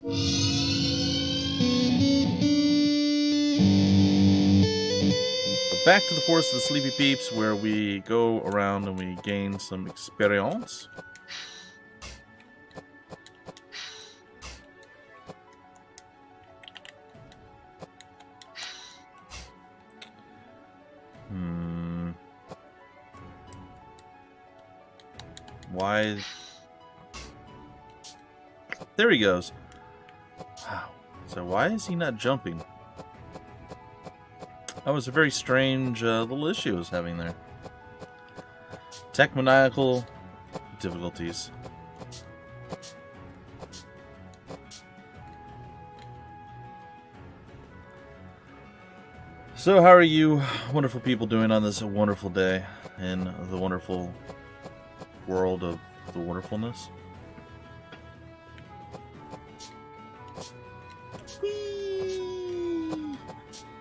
Back to the Forest of the Sleepy Peeps, where we go around and we gain some experience. Why? There he goes. Wow. So why is he not jumping? That was a very strange little issue I was having there. Techmaniacal difficulties. So how are you wonderful people doing on this wonderful day in the wonderful world of the wonderfulness? Whee!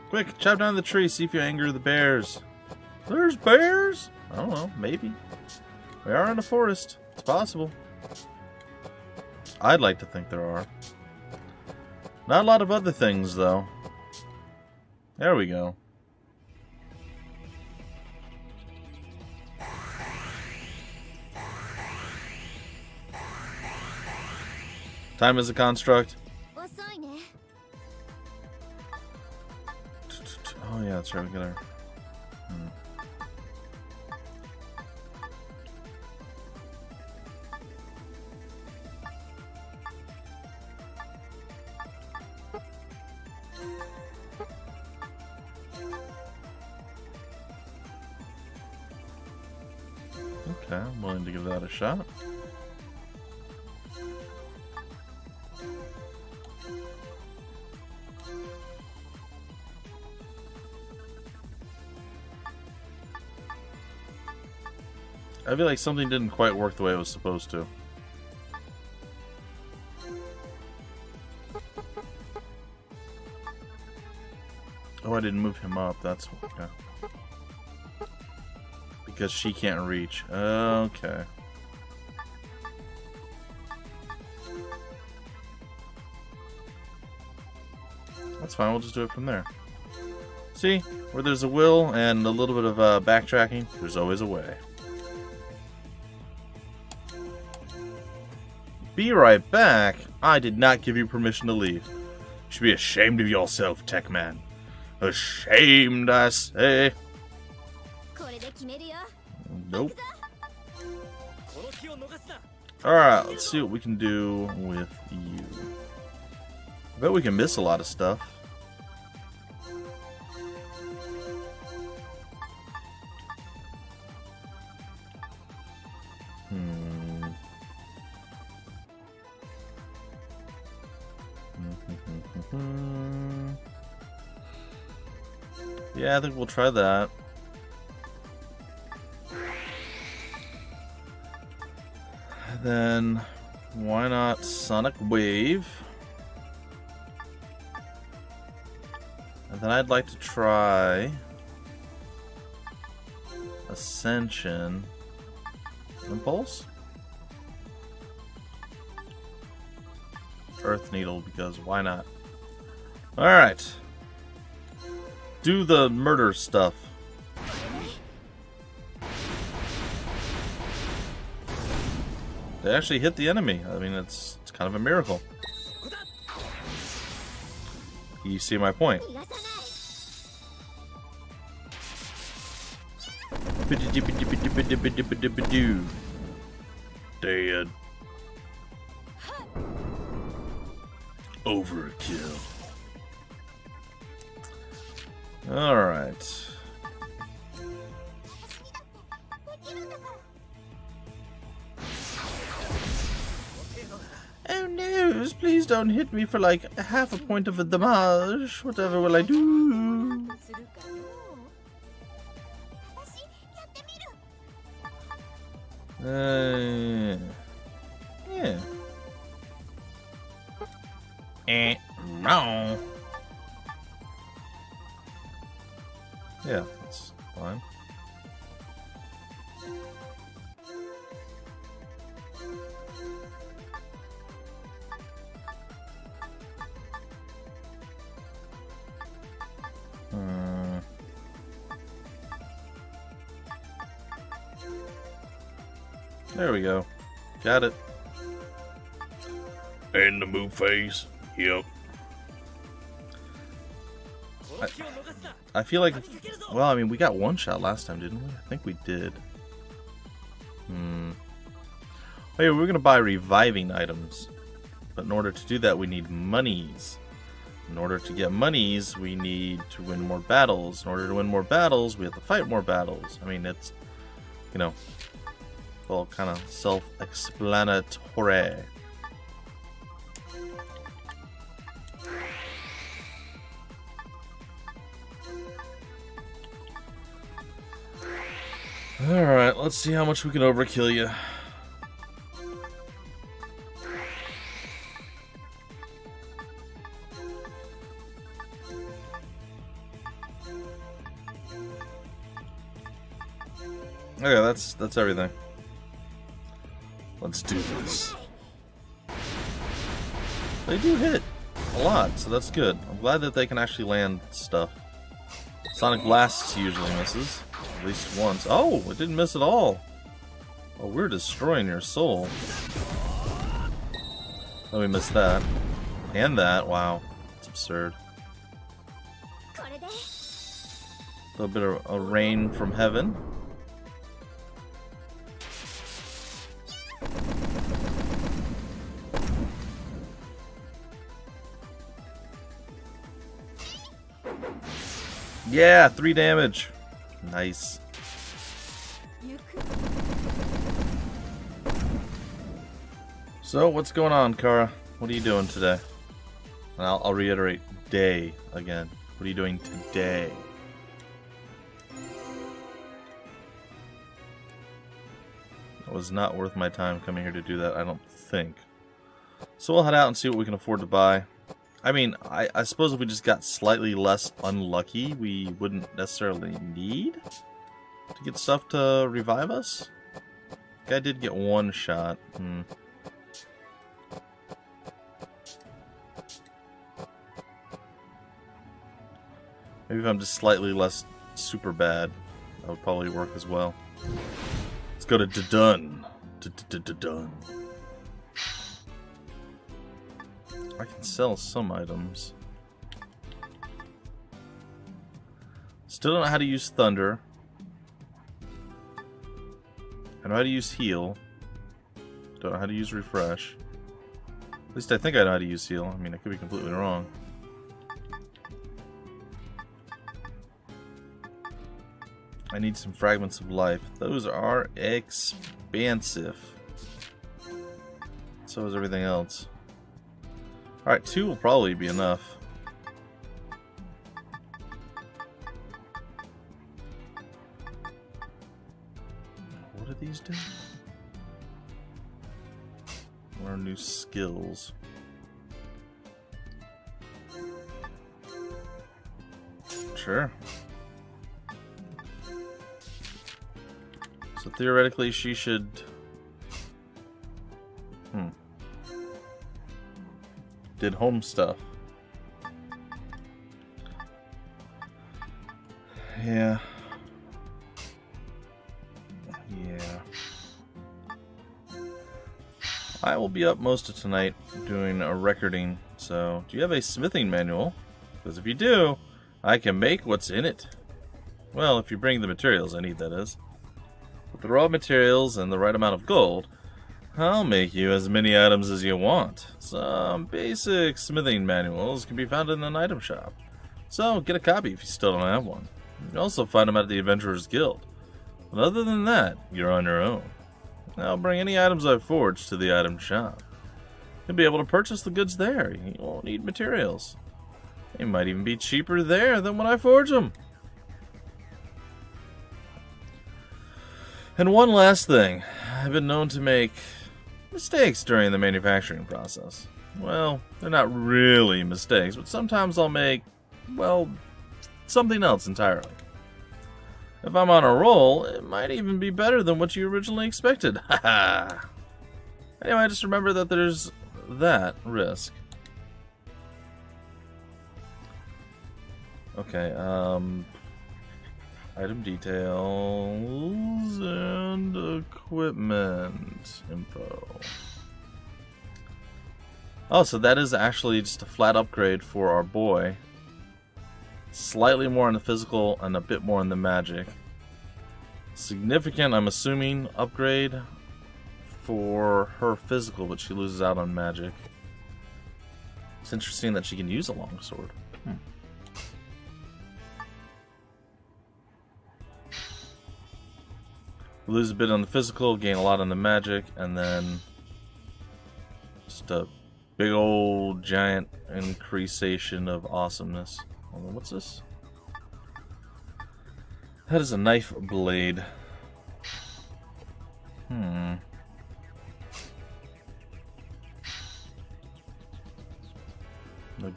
Quick, chop down the tree, see if you anger the bears. There's bears? I don't know, maybe. We are in a forest. It's possible. I'd like to think there are. Not a lot of other things, though. There we go. Time is a construct. Oh yeah, that's right, we got our... Okay, I'm willing to give that a shot. I feel like something didn't quite work the way it was supposed to. Oh, I didn't move him up. That's okay. Because she can't reach. Okay. That's fine. We'll just do it from there. See? Where there's a will and a little bit of backtracking, there's always a way. Be right back. I did not give you permission to leave. You should be ashamed of yourself, Tech Man. Ashamed, I say. Nope. Alright, let's see what we can do with you. I bet we can miss a lot of stuff. Yeah, I think we'll try that. Then, why not Sonic Wave? And then I'd like to try Ascension Impulse? Earth Needle, because why not? Alright. Do the murder stuff. They actually hit the enemy. I mean, it's kind of a miracle. You see my point. Dead. Overkill. Alright. Oh no, please don't hit me for like half a point of a damage. Whatever will I do? Yeah. No. Yeah, that's fine. There we go. Got it. And the move phase. Yep. I feel like, well, I mean, we got one shot last time, didn't we? I think we did. Oh yeah, we're gonna buy reviving items, but in order to do that, we need monies. In order to get monies, we need to win more battles. In order to win more battles, we have to fight more battles. I mean, it's, you know, all kind of self-explanatory. Alright, let's see how much we can overkill you. Okay, that's everything. Let's do this. They do hit a lot, so that's good. I'm glad that they can actually land stuff. Sonic Blast usually misses. At least once. Oh, it didn't miss at all. Oh, we're destroying your soul. Let me miss that. And that. Wow. It's absurd. A little bit of a rain from heaven. Yeah, 3 damage. Nice. So, what's going on, Kara? What are you doing today? And I'll reiterate, day again. What are you doing today? It was not worth my time coming here to do that, I don't think. So we'll head out and see what we can afford to buy. I mean, I suppose if we just got slightly less unlucky, we wouldn't necessarily need to get stuff to revive us. Guy did get 1 shot. Maybe if I'm just slightly less super bad, that would probably work as well. Let's go to Dun. Dun. I can sell some items. Still don't know how to use Thunder. I know how to use Heal. Don't know how to use Refresh. At least I think I know how to use Heal. I mean, I could be completely wrong. I need some Fragments of Life. Those are expensive. So is everything else. Alright, 2 will probably be enough. What do these do? Learn new skills. Sure. So theoretically she should... Did home stuff. Yeah. I will be up most of tonight doing a recording, so do you have a smithing manual? Because if you do, I can make what's in it. Well, if you bring the materials I need, that is. With the raw materials and the right amount of gold, I'll make you as many items as you want. Some basic smithing manuals can be found in an item shop. So get a copy if you still don't have one. You can also find them at the Adventurers Guild. But other than that, you're on your own. I'll bring any items I've forged to the item shop. You'll be able to purchase the goods there. You won't need materials. They might even be cheaper there than when I forge them. And one last thing. I've been known to make mistakes during the manufacturing process. Well, they're not really mistakes, but sometimes I'll make, well, something else entirely. If I'm on a roll, it might even be better than what you originally expected. Haha. Anyway, just remember that there's that risk. Okay, Item details and equipment info. Oh, so that is actually just a flat upgrade for our boy. Slightly more on the physical and a bit more on the magic. Significant, I'm assuming, upgrade for her physical, but she loses out on magic. It's interesting that she can use a longsword. Lose a bit on the physical, gain a lot on the magic, and then just a big old giant increasation of awesomeness. Hold on, what's this? That is a knife blade. The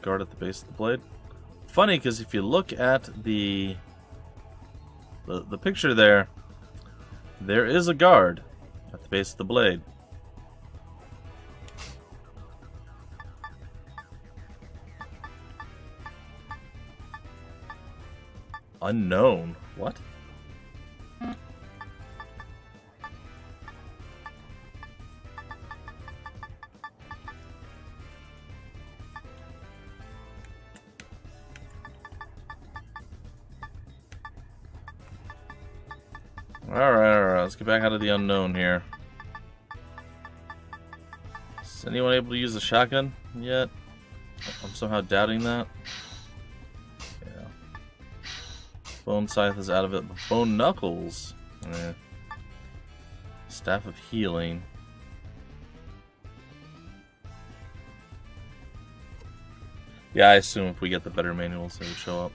guard at the base of the blade. Funny, because if you look at the picture there, there is a guard at the base of the blade. Unknown. What? Alright, let's get back out of the unknown here. Is anyone able to use the shotgun yet? I'm somehow doubting that. Yeah. Bone Scythe is out of it, but Bone Knuckles. Staff of Healing. Yeah, I assume if we get the better manuals, they would show up.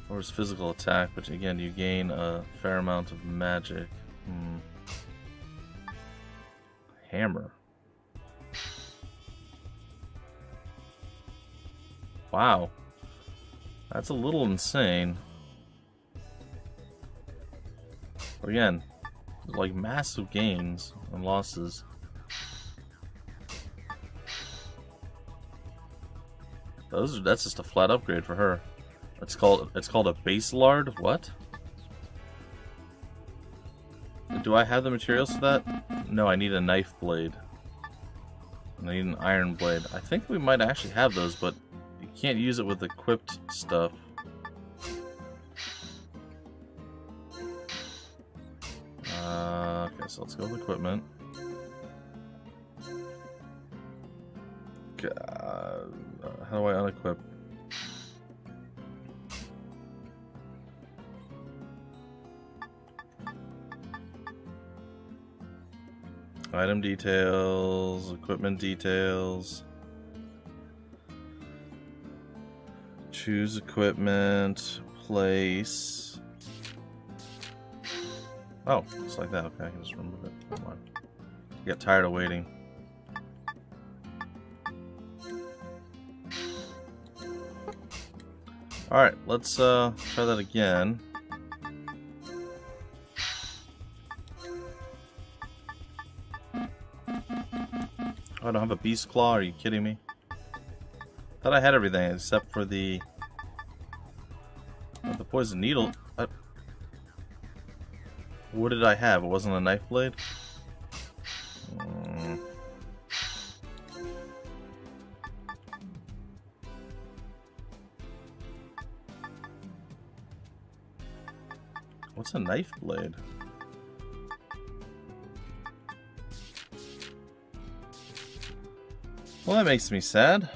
Or his physical attack, but again, you gain a fair amount of magic. Hammer. Wow. That's a little insane. But again, like massive gains and losses. That's just a flat upgrade for her. It's called a base lard. What? Do I have the materials for that? No, I need a knife blade. And I need an iron blade. I think we might actually have those, but you can't use it with equipped stuff. Okay, so let's go with equipment. How do I unequip? Item details, equipment details. Choose equipment, place. Oh, just like that. Okay, I can just remove it. Come on. I get tired of waiting. Alright, let's try that again. Oh, I don't have a beast claw? Are you kidding me? Thought I had everything except for the poison needle. What did I have? It wasn't a knife blade? What's a knife blade? Well, that makes me sad.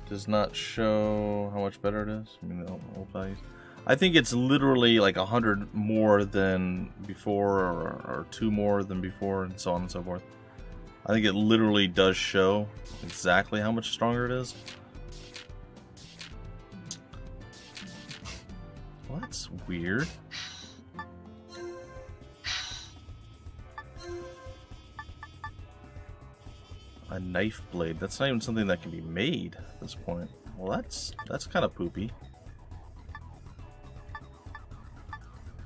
Does not show how much better it is. I mean, the old values. I think it's literally like 100 more than before, or 2 more than before, and so on and so forth. I think it literally does show exactly how much stronger it is. Well, that's weird. A knife blade. That's not even something that can be made at this point. Well, that's kind of poopy.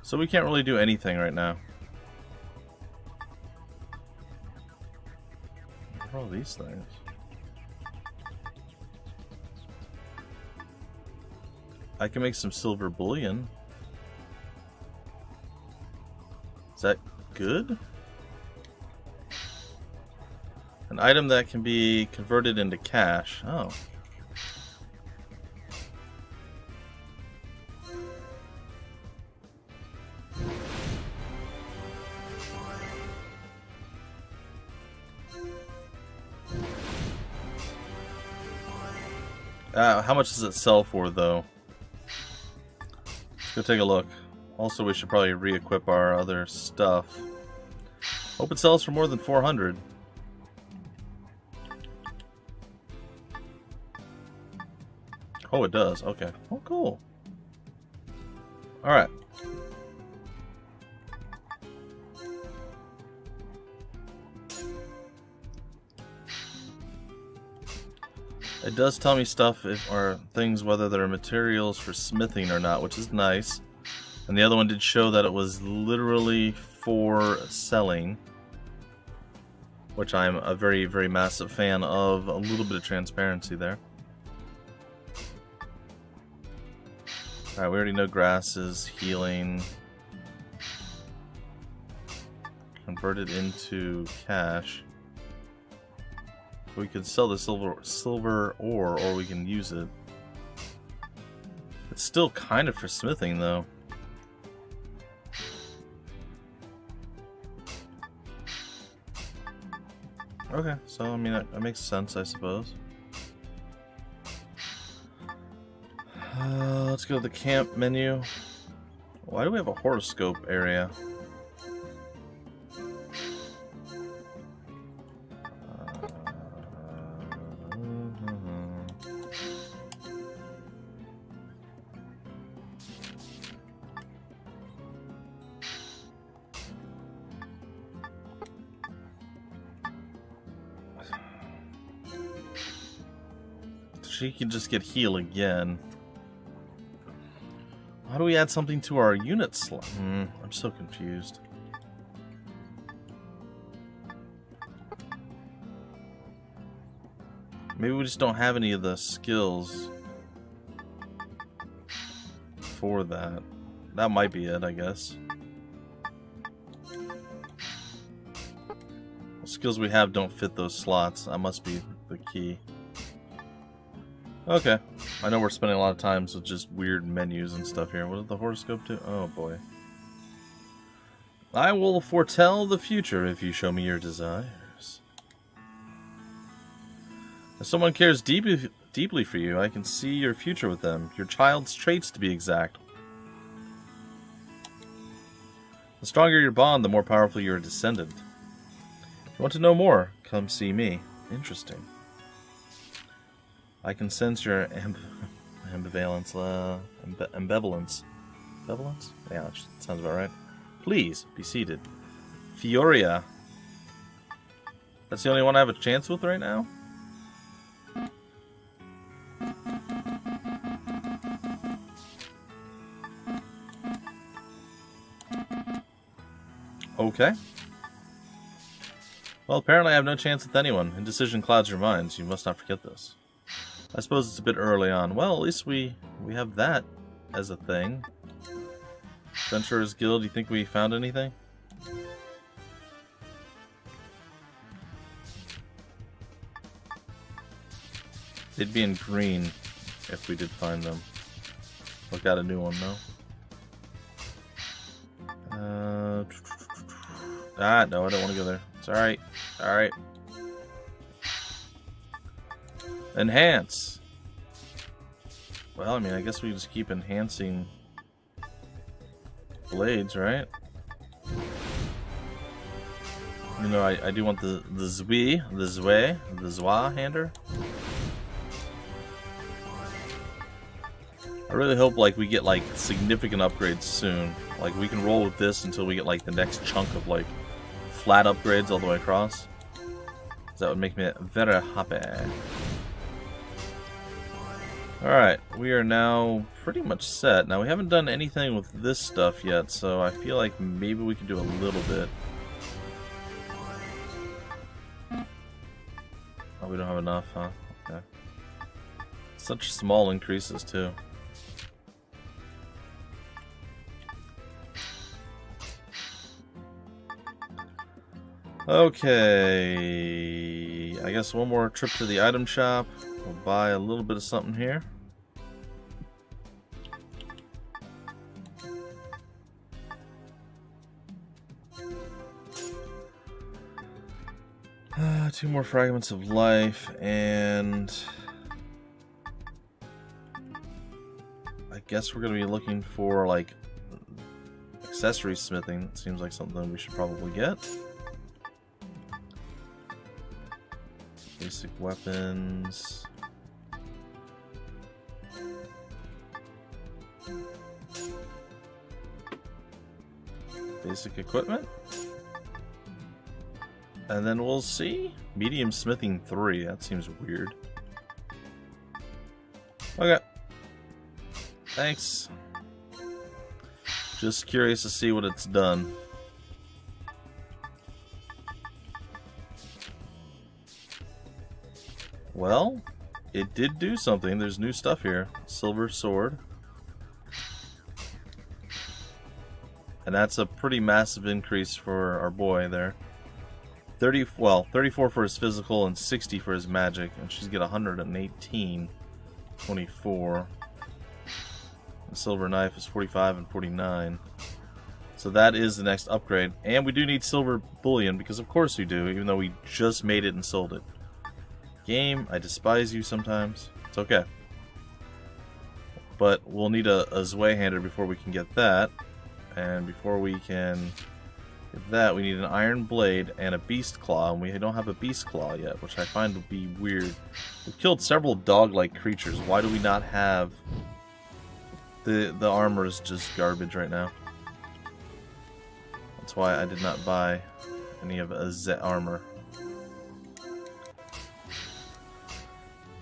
So we can't really do anything right now. What are all these things? I can make some silver bullion. Is that good? An item that can be converted into cash. Oh. How much does it sell for, though? Let's go take a look. Also, we should probably re-equip our other stuff. Hope it sells for more than 400. Oh, it does. Okay. Oh, cool. Alright. It does tell me stuff or things whether there are materials for smithing or not, which is nice. And the other one did show that it was literally for selling, which I'm a very, very massive fan of. A little bit of transparency there. Alright, we already know grass is healing. Converted into cash. We could sell the silver ore, or we can use it. It's still kind of for smithing, though. Okay, so I mean that makes sense, I suppose. Let's go to the camp menu. Why do we have a horoscope area? She can just get heal again. How do we add something to our unit slot? I'm so confused. Maybe we just don't have any of the skills for that. That might be it, I guess. The skills we have don't fit those slots. That must be the key. Okay. I know we're spending a lot of time with just weird menus and stuff here. What did the horoscope do? Oh boy. I will foretell the future if you show me your desires. If someone cares deeply for you, I can see your future with them. Your child's traits, to be exact. The stronger your bond, the more powerful your descendant. If you want to know more, come see me. Interesting. I can sense your ambivalence, ambivalence. Ambivalence? Yeah, that sounds about right. Please, be seated. Fyuria. That's the only one I have a chance with right now? Okay. Well, apparently I have no chance with anyone. Indecision clouds your minds. You must not forget this. I suppose it's a bit early on. Well, at least we have that as a thing. Adventurers Guild, you think we found anything? They'd be in green if we did find them. Look out a new one, though. No, I don't want to go there. It's alright. Alright. Enhance. Well, I mean, I guess we just keep enhancing blades, right? You know, I do want the Zwa hander. I really hope like we get like significant upgrades soon. Like we can roll with this until we get like the next chunk of like flat upgrades all the way across. That would make me very happy. Alright, we are now pretty much set. Now, we haven't done anything with this stuff yet, so I feel like maybe we could do a little bit. we don't have enough, huh? Okay. Such small increases, too. Okay. I guess one more trip to the item shop. We'll buy a little bit of something here. Two more fragments of life, and I guess we're going to be looking for, like, accessory smithing. It seems like something we should probably get. Basic weapons. Basic equipment. And then we'll see. Medium smithing 3. That seems weird. Okay. Thanks. Just curious to see what it's done. Well, it did do something. There's new stuff here. Silver sword. And that's a pretty massive increase for our boy there. 34 for his physical and 60 for his magic, and she's get 118, 24. The silver knife is 45 and 49. So that is the next upgrade, and we do need silver bullion because of course we do, even though we just made it and sold it. Game, I despise you sometimes. It's okay, but we'll need a Zweihander before we can get that, and before we can get that, we need an iron blade and a beast claw, and we don't have a beast claw yet, which I find to be weird. We've killed several dog-like creatures. Why do we not have... The armor is just garbage right now. That's why I did not buy any of Zet armor.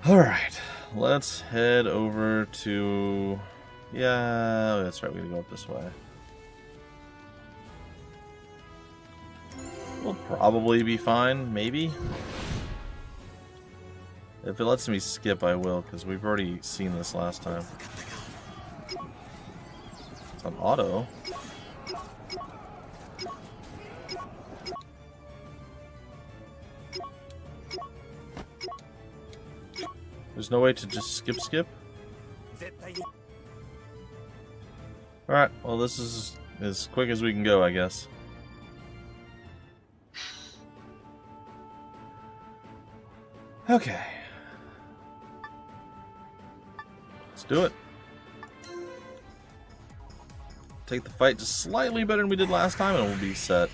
Alright, let's head over to... Yeah, that's right, we gotta go up this way. We'll probably be fine, maybe. If it lets me skip, I will, because we've already seen this last time. It's on auto. There's no way to just skip? Alright, well this is as quick as we can go, I guess. Okay. Let's do it. Take the fight just slightly better than we did last time and we'll be set.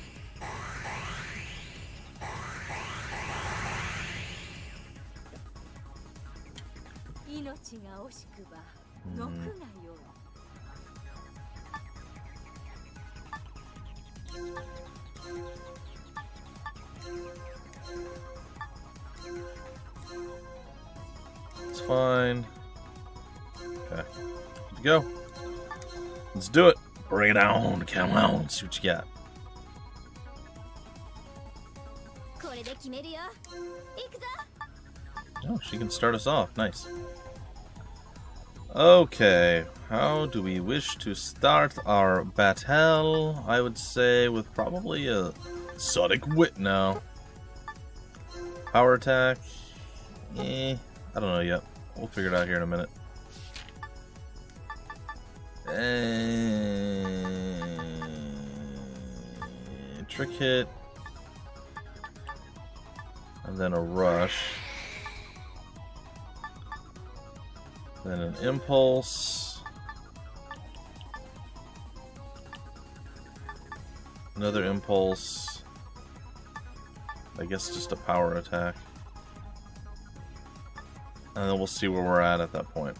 It's fine. Okay. Good to go. Let's do it. Bring it on. Come on. See what you got. Oh, she can start us off. Nice. Okay. How do we wish to start our battle? I would say with probably a Sonic Wit now. Power attack. I don't know yet. We'll figure it out here in a minute. Trick hit. And then a rush. Then an impulse. Another impulse. I guess just a power attack. And then we'll see where we're at that point.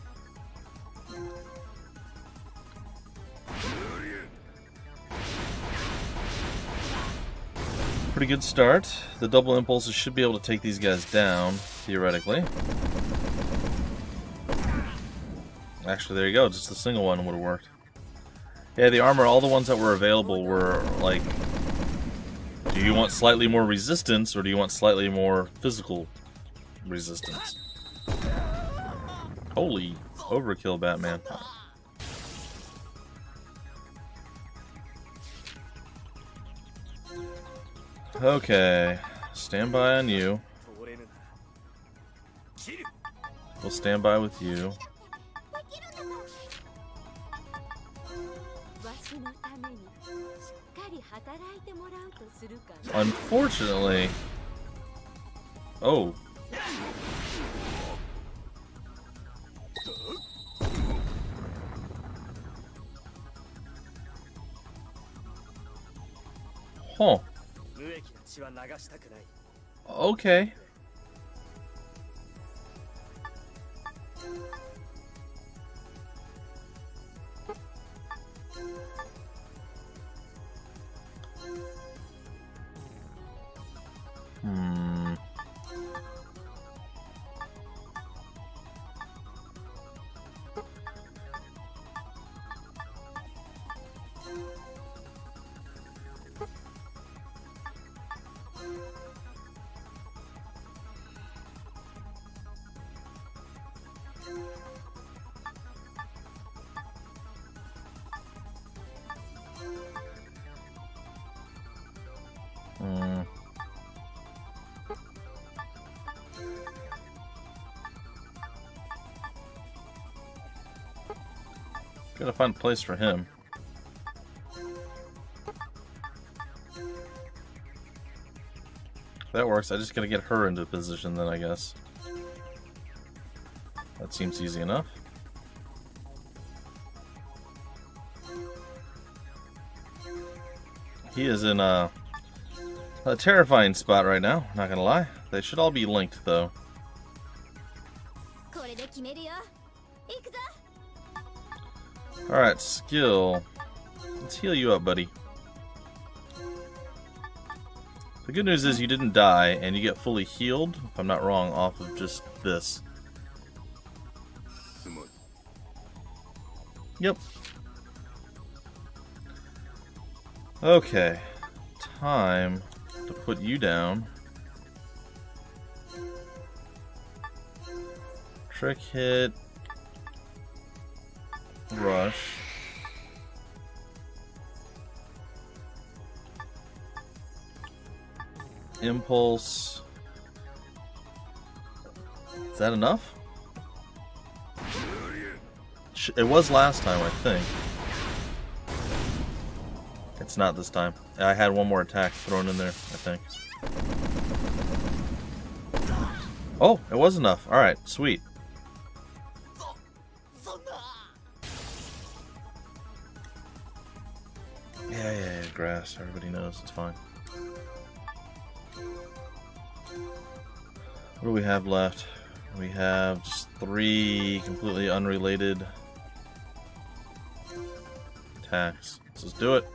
Pretty good start. The double impulses should be able to take these guys down, theoretically. Actually, there you go. Just the single one would have worked. Yeah, the armor, all the ones that were available were like, do you want slightly more resistance or do you want slightly more physical resistance. Holy overkill, Batman. Okay, stand by on you. We'll stand by with you. Unfortunately... Oh. Huh. Okay. Gotta find a place for him. If that works, I just gotta get her into position then, I guess. That seems easy enough. He is in a terrifying spot right now, not gonna lie. They should all be linked, though. Alright, skill. Let's heal you up, buddy. The good news is you didn't die, and you get fully healed, if I'm not wrong, off of just this. Yep. Okay. Time to put you down. Trick hit. Rush. Impulse. Is that enough? It was last time, I think. It's not this time. I had one more attack thrown in there, I think. Oh, it was enough. Alright, sweet. Yeah, grass. Everybody knows. It's fine. What do we have left? We have just 3 completely unrelated attacks. Let's just do it.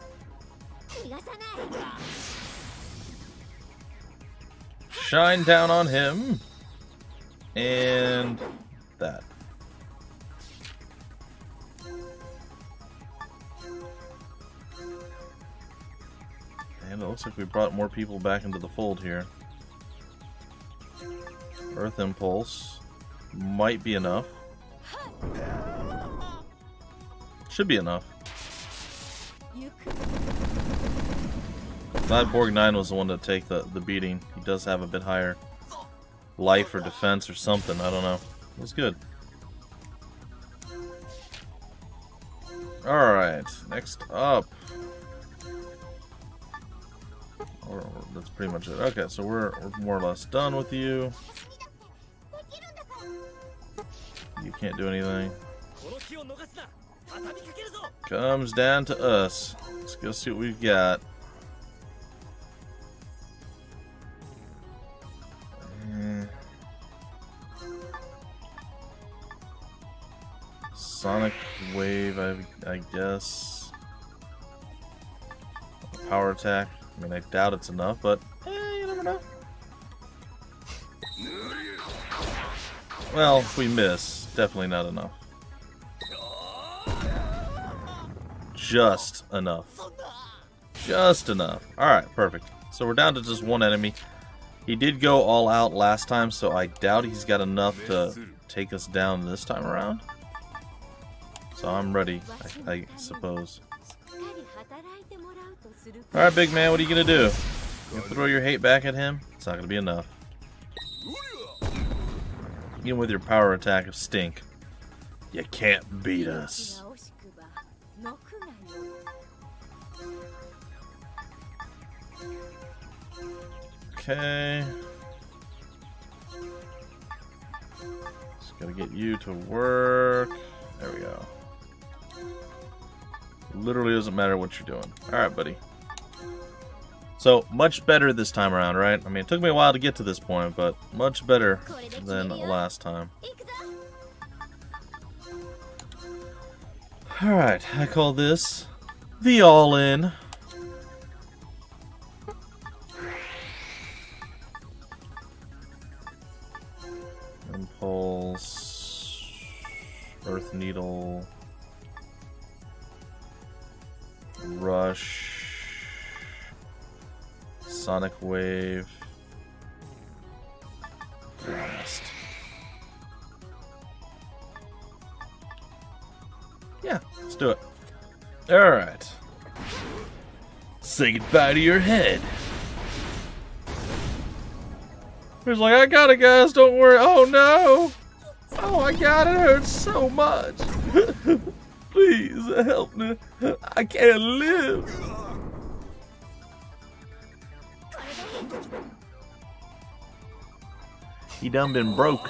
Shine down on him. And that. And it looks like we brought more people back into the fold here. Earth Impulse might be enough. Should be enough. Glad Borg 9 was the one to take the beating. He does have a bit higher life or defense or something. I don't know. It was good. Alright, next up. That's pretty much it. Okay, so we're more or less done with you. You can't do anything. Comes down to us. Let's go see what we've got. Sonic Wave, I guess. Power attack. I mean, I doubt it's enough, but you never know. Well, if we miss, definitely not enough. Just enough. Just enough. Alright, perfect. So we're down to just one enemy. He did go all out last time, so I doubt he's got enough to take us down this time around. So I'm ready, I suppose. Alright, big man, what are you gonna do? You gonna throw your hate back at him? It's not gonna be enough. Even with your power attack of stink, you can't beat us. Okay. Just gotta get you to work. There we go. Literally doesn't matter what you're doing. Alright, buddy. So, much better this time around, right? I mean, it took me a while to get to this point, but much better than last time. Alright, I call this the all-in. Impulse, Earth Needle, Rush, Sonic Wave, Blast. Yeah, let's do it. Alright. Say goodbye to your head. He's like, I got it, guys, don't worry. Oh no! Oh, I got it, hurts so much. Please help me. I can't live. He done been broke.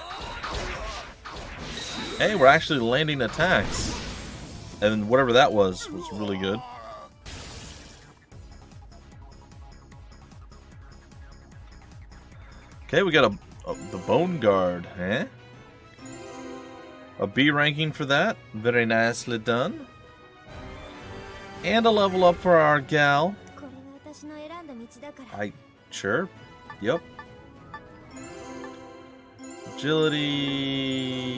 Hey, we're actually landing attacks. And whatever that was really good. Okay, we got the Bone Guard, eh? A B ranking for that. Very nicely done. And a level up for our gal. Sure. Yep. Agility.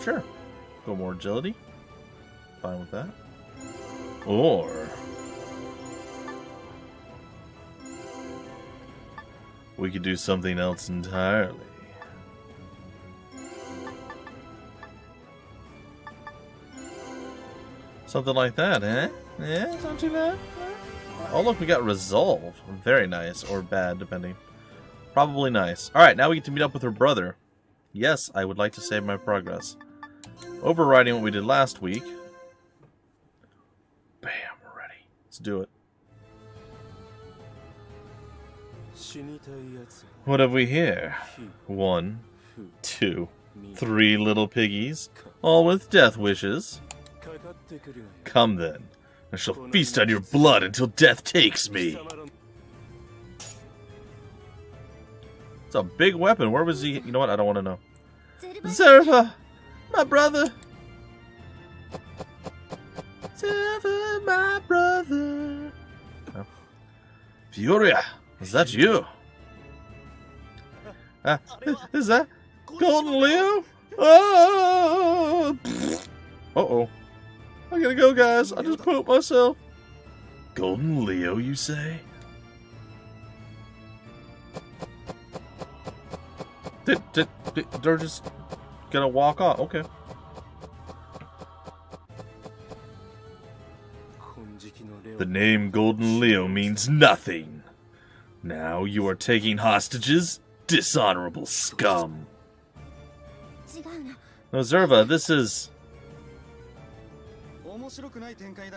Sure. Go more agility. Fine with that. Or we could do something else entirely. Something like that, eh? Yeah, it's not too bad. Oh, look, we got Resolve. Very nice, or bad, depending. Probably nice. Alright, now we get to meet up with her brother. Yes, I would like to save my progress. Overriding what we did last week. Bam, we're ready. Let's do it. What have we here? 1, 2, 3 little piggies, all with death wishes. Come then, I shall feast on your blood until death takes me. It's a big weapon. Where was he? You know what? I don't want to know. Zerva, my brother. Zerva, my brother. Oh. Fyuria. Is that you? Is that Golden Leo? Oh! Uh-oh. I gotta go, guys. I just pooped myself. Golden Leo, you say? They're just gonna walk off. Okay. The name Golden Leo means nothing. Now you are taking hostages, dishonorable scum. No, Zerva, this is...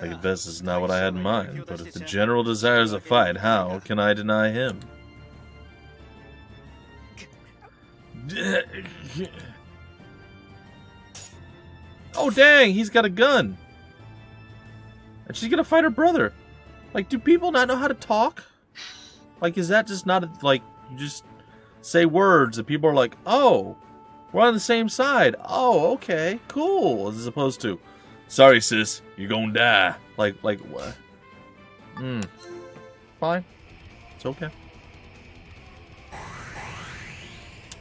I confess this is not what I had in mind, but if the general desires a fight, how can I deny him? Oh dang, he's got a gun! And she's gonna fight her brother. Like, do people not know how to talk? Like, is that just not, like, you just say words and people are like, oh, we're on the same side. Oh, okay, cool. As opposed to, sorry sis, you're gonna die. Like what? Fine. It's okay.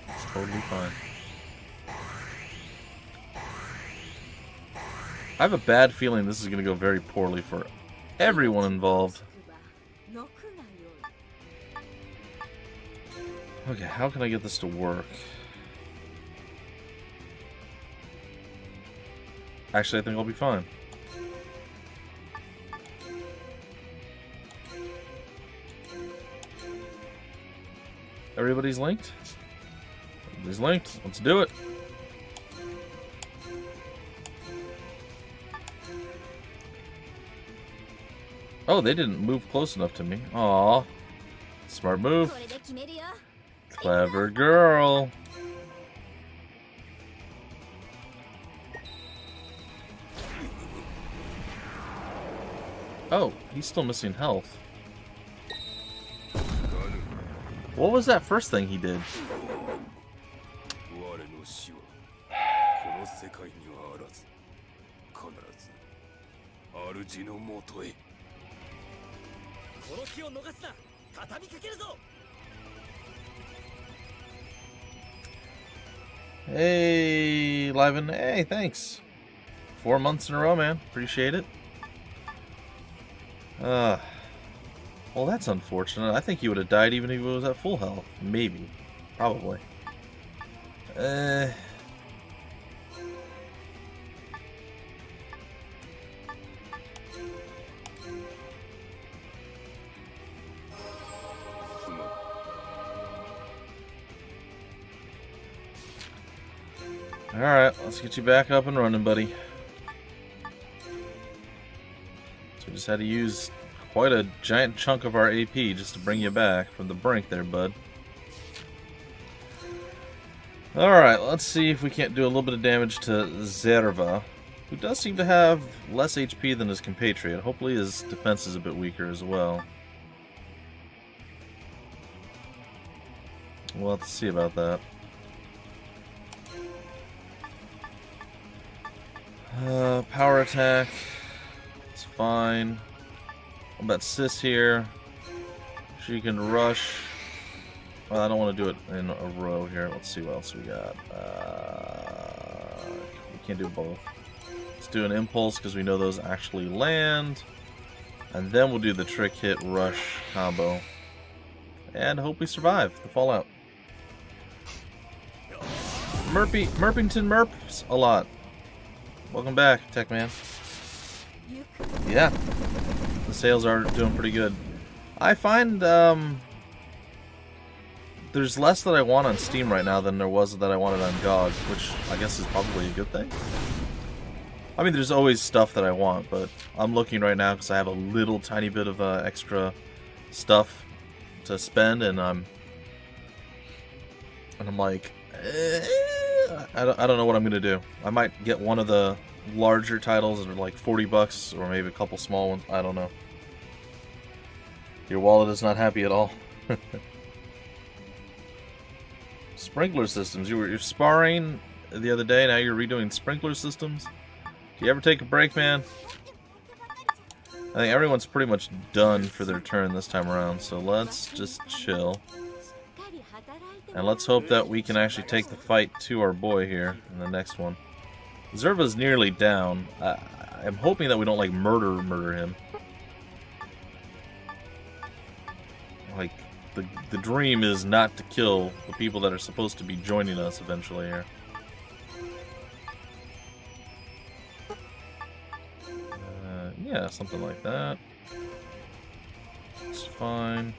It's totally fine. I have a bad feeling this is gonna go very poorly for everyone involved. Okay, how can I get this to work? Actually, I think I'll be fine. Everybody's linked? Everybody's linked. Let's do it. Oh, they didn't move close enough to me. Aw. Smart move. Clever girl. Oh, he's still missing health. What was that first thing he did? Hey, Liven. Hey, thanks. 4 months in a row, man. Appreciate it. Well, that's unfortunate. I think he would have died even if he was at full health. Maybe. Probably. Alright, let's get you back up and running, buddy. So we just had to use quite a giant chunk of our AP just to bring you back from the brink there, bud. Alright, let's see if we can't do a little bit of damage to Zerva, who does seem to have less HP than his compatriot. Hopefully his defense is a bit weaker as well. We'll have to see about that. Power attack. It's fine. What about Sis here? She can rush. Well, I don't want to do it in a row here. Let's see what else we got. We can't do both. Let's do an impulse because we know those actually land. And then we'll do the trick hit rush combo. And hope we survive the fallout. Merpington Merps a lot. Welcome back, Tech Man. Yeah, the sales are doing pretty good. I find there's less that I want on Steam right now than there was that I wanted on GOG, which I guess is probably a good thing. I mean, there's always stuff that I want, but I'm looking right now because I have a little tiny bit of extra stuff to spend, and I'm like, I don't know what I'm gonna do. I might get one of the larger titles that are like $40, or maybe a couple small ones. I don't know. Your wallet is not happy at all. Sprinkler systems. You're sparring the other day. Now you're redoing sprinkler systems. Do you ever take a break, man? I think everyone's pretty much done for their turn this time around. So let's just chill. And let's hope that we can actually take the fight to our boy here in the next one. Zerva's nearly down. I'm hoping that we don't, like, murder him. Like, the dream is not to kill the people that are supposed to be joining us eventually here. Yeah, something like that. It's fine.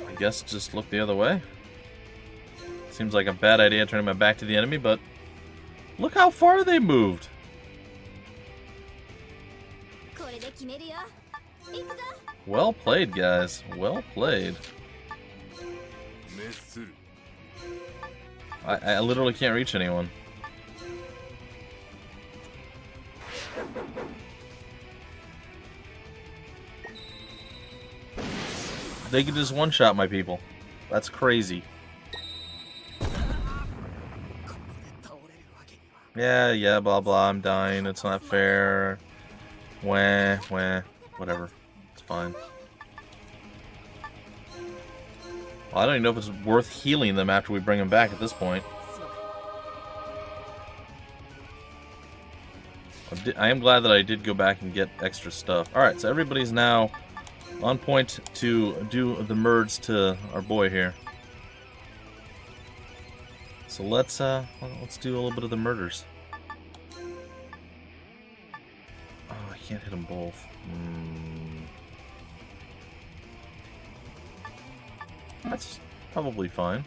I guess just look the other way. Seems like a bad idea turning my back to the enemy, but look how far they moved. Well played, guys. Well played. I literally can't reach anyone. They can just one-shot my people. That's crazy. Yeah, blah blah, I'm dying, it's not fair. Wah, whatever. It's fine. Well, I don't even know if it's worth healing them after we bring them back at this point. I am glad that I did go back and get extra stuff. Alright, so everybody's now on point to do the merge to our boy here. So let's do a little bit of the murders. Oh, I can't hit them both. That's probably fine.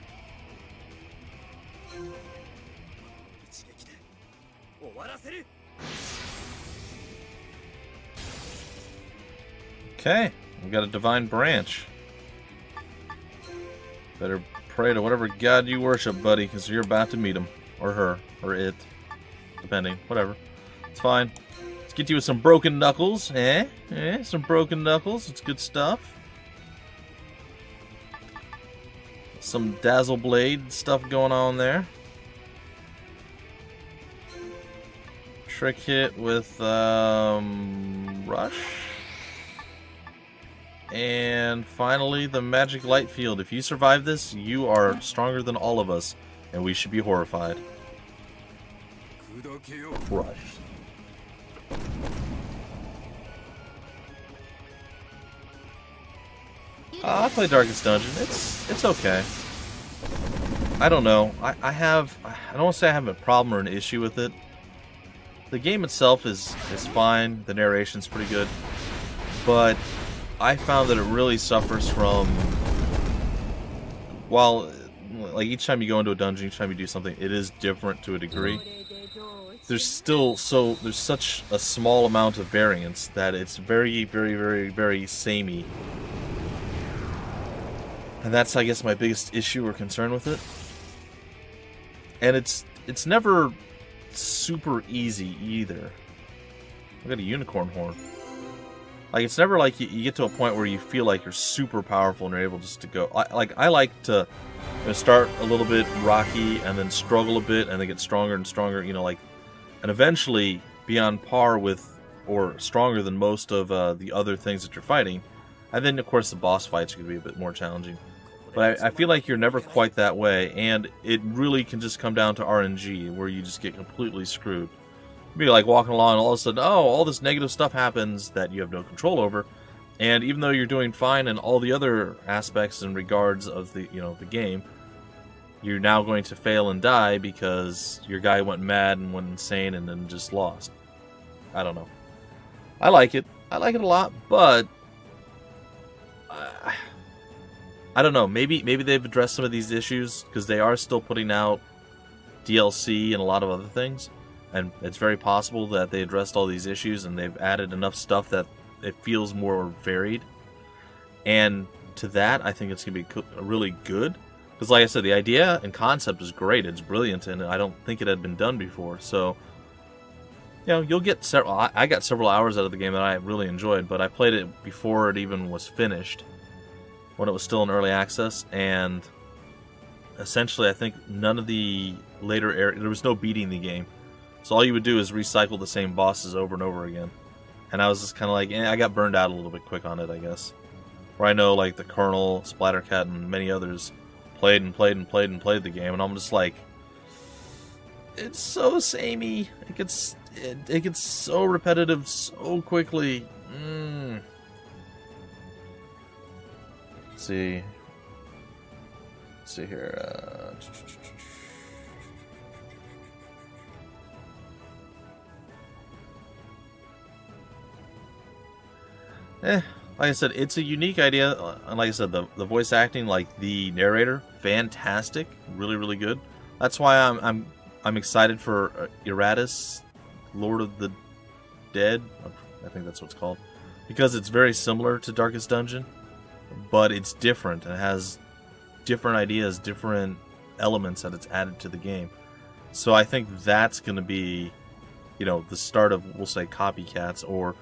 Okay, we got a divine branch. Better pray to whatever god you worship, buddy, because you're about to meet him. Or her. Or it. Depending. Whatever. It's fine. Let's get you with some broken knuckles. Some broken knuckles. It's good stuff. Some dazzle blade stuff going on there. Trick hit with rush. And finally, the magic light field. If you survive this, you are stronger than all of us, and we should be horrified. Crushed. I play Darkest Dungeon. It's okay. I don't know. I don't want to say I have a problem or an issue with it. The game itself is fine. The narration's pretty good, but I found that it really suffers from, while, like, each time you go into a dungeon, each time you do something, it is different to a degree. There's such a small amount of variance that it's very, very, very, very samey. And that's, I guess, my biggest issue or concern with it. And it's never super easy either. I got a unicorn horn. Like, it's never like you get to a point where you feel like you're super powerful and you're able just to go. I like to, you know, start a little bit rocky and then struggle a bit and then get stronger and stronger, you know, like, and eventually be on par with or stronger than most of the other things that you're fighting. And then, of course, the boss fights are going to be a bit more challenging. But I feel like you're never quite that way, and it really can just come down to RNG, where you just get completely screwed. Be like walking along and all of a sudden, oh, all this negative stuff happens that you have no control over, and even though you're doing fine in all the other aspects in regards of the, you know, the game, you're now going to fail and die because your guy went mad and went insane and then just lost. I don't know. I like it. I like it a lot, but I don't know. Maybe they've addressed some of these issues because they are still putting out DLC and a lot of other things. And it's very possible that they addressed all these issues and they've added enough stuff that it feels more varied. And to that, I think it's going to be really good. Because like I said, the idea and concept is great. It's brilliant, and I don't think it had been done before. So, you know, you'll get several... I got several hours out of the game that I really enjoyed, but I played it before it even was finished, when it was still in early access, and essentially I think none of the later areas... There was no beating the game. So all you would do is recycle the same bosses over and over again. And I was just kind of like, I got burned out a little bit quick on it, I guess. Where I know, like, the Colonel, Splattercat, and many others played and played and played and played the game, and I'm just like, it's so samey. It gets so repetitive so quickly. Let's see. Let's see here. Like I said, it's a unique idea, and like I said, the voice acting, like the narrator, fantastic, really, really good. That's why I'm excited for Iratus, Lord of the Dead. I think that's what it's called, because it's very similar to Darkest Dungeon, but it's different and it has different ideas, different elements that it's added to the game. So I think that's going to be, you know, the start of, we'll say, copycats, or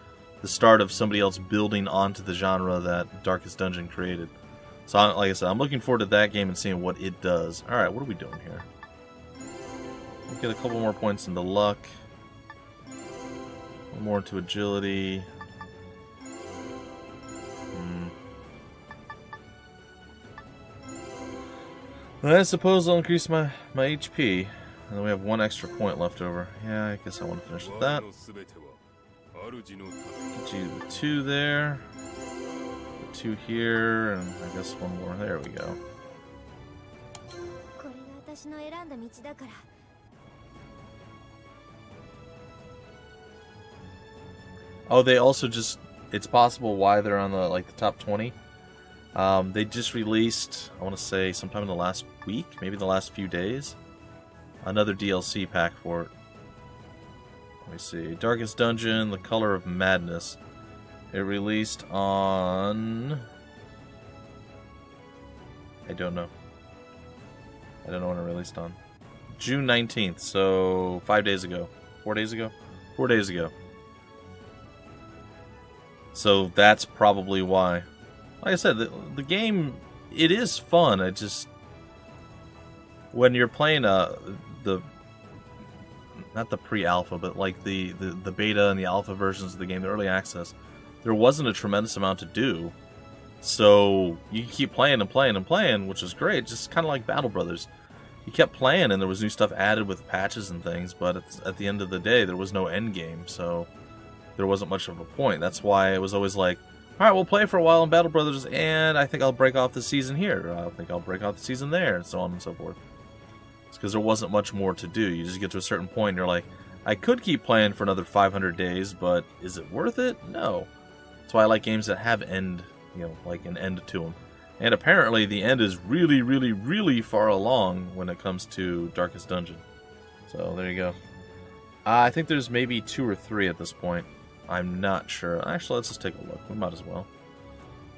the start of somebody else building onto the genre that Darkest Dungeon created. So, like I said, I'm looking forward to that game and seeing what it does. Alright, what are we doing here? We'll get a couple more points into luck. One more into agility. Well, I suppose I'll increase my HP. And then we have 1 extra point left over. Yeah, I guess I want to finish with that. Get you the 2 there. The 2 here, and I guess 1 more. There we go. Oh, they also just... It's possible why they're on the top 20. They just released, I want to say, sometime in the last week, maybe the last few days, another DLC pack for it. Let me see. Darkest Dungeon, The Color of Madness. It released on... I don't know. I don't know when it released on. June 19th, so 5 days ago. 4 days ago? 4 days ago. So that's probably why. Like I said, the game, it is fun. I just... When you're playing the... Not the pre-alpha, but like the beta and the alpha versions of the game, the early access, there wasn't a tremendous amount to do. So you keep playing and playing and playing, which is great. Just kind of like Battle Brothers. You kept playing and there was new stuff added with patches and things, but at the end of the day, there was no end game, so there wasn't much of a point. That's why it was always like, alright, we'll play for a while in Battle Brothers, and I think I'll break off the season here, or I think I'll break off the season there, and so on and so forth. It's because there wasn't much more to do. You just get to a certain point, and you're like, I could keep playing for another 500 days, but is it worth it? No. That's why I like games that have end, like an end to them. And apparently the end is really, really, really far along when it comes to Darkest Dungeon. So there you go. I think there's maybe 2 or 3 at this point. I'm not sure. Actually, let's just take a look. We might as well.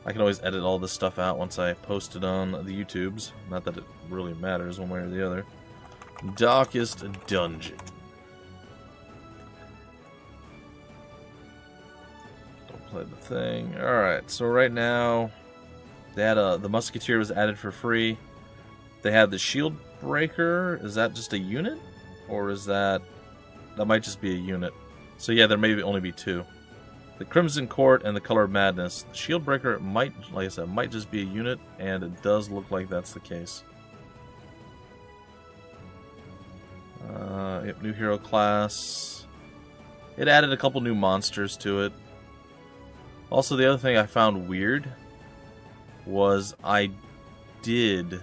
I can always edit all this stuff out once I post it on the YouTubes. Not that it really matters one way or the other. Darkest Dungeon. Don't play the thing. Alright, so right now they had the Musketeer was added for free. They had the Shield Breaker. Is that just a unit? Or is that might just be a unit. So yeah, there may only be 2. The Crimson Court and the Color of Madness. The Shield Breaker might, like I said, might just be a unit, and it does look like that's the case. Yep, new hero class. It added a couple new monsters to it. Also, the other thing I found weird was I did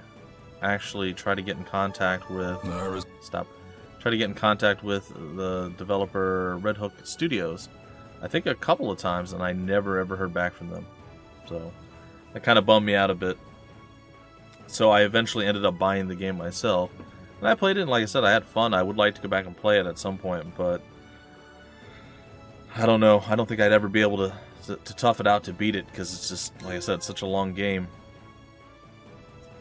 actually try to get in contact with... Try to get in contact with the developer Red Hook Studios. I think a couple of times, and I never ever heard back from them. So that kind of bummed me out a bit. So I eventually ended up buying the game myself. And I played it, and like I said, I had fun. I would like to go back and play it at some point, but I don't know. I don't think I'd ever be able to tough it out to beat it, because it's just, like I said, such a long game.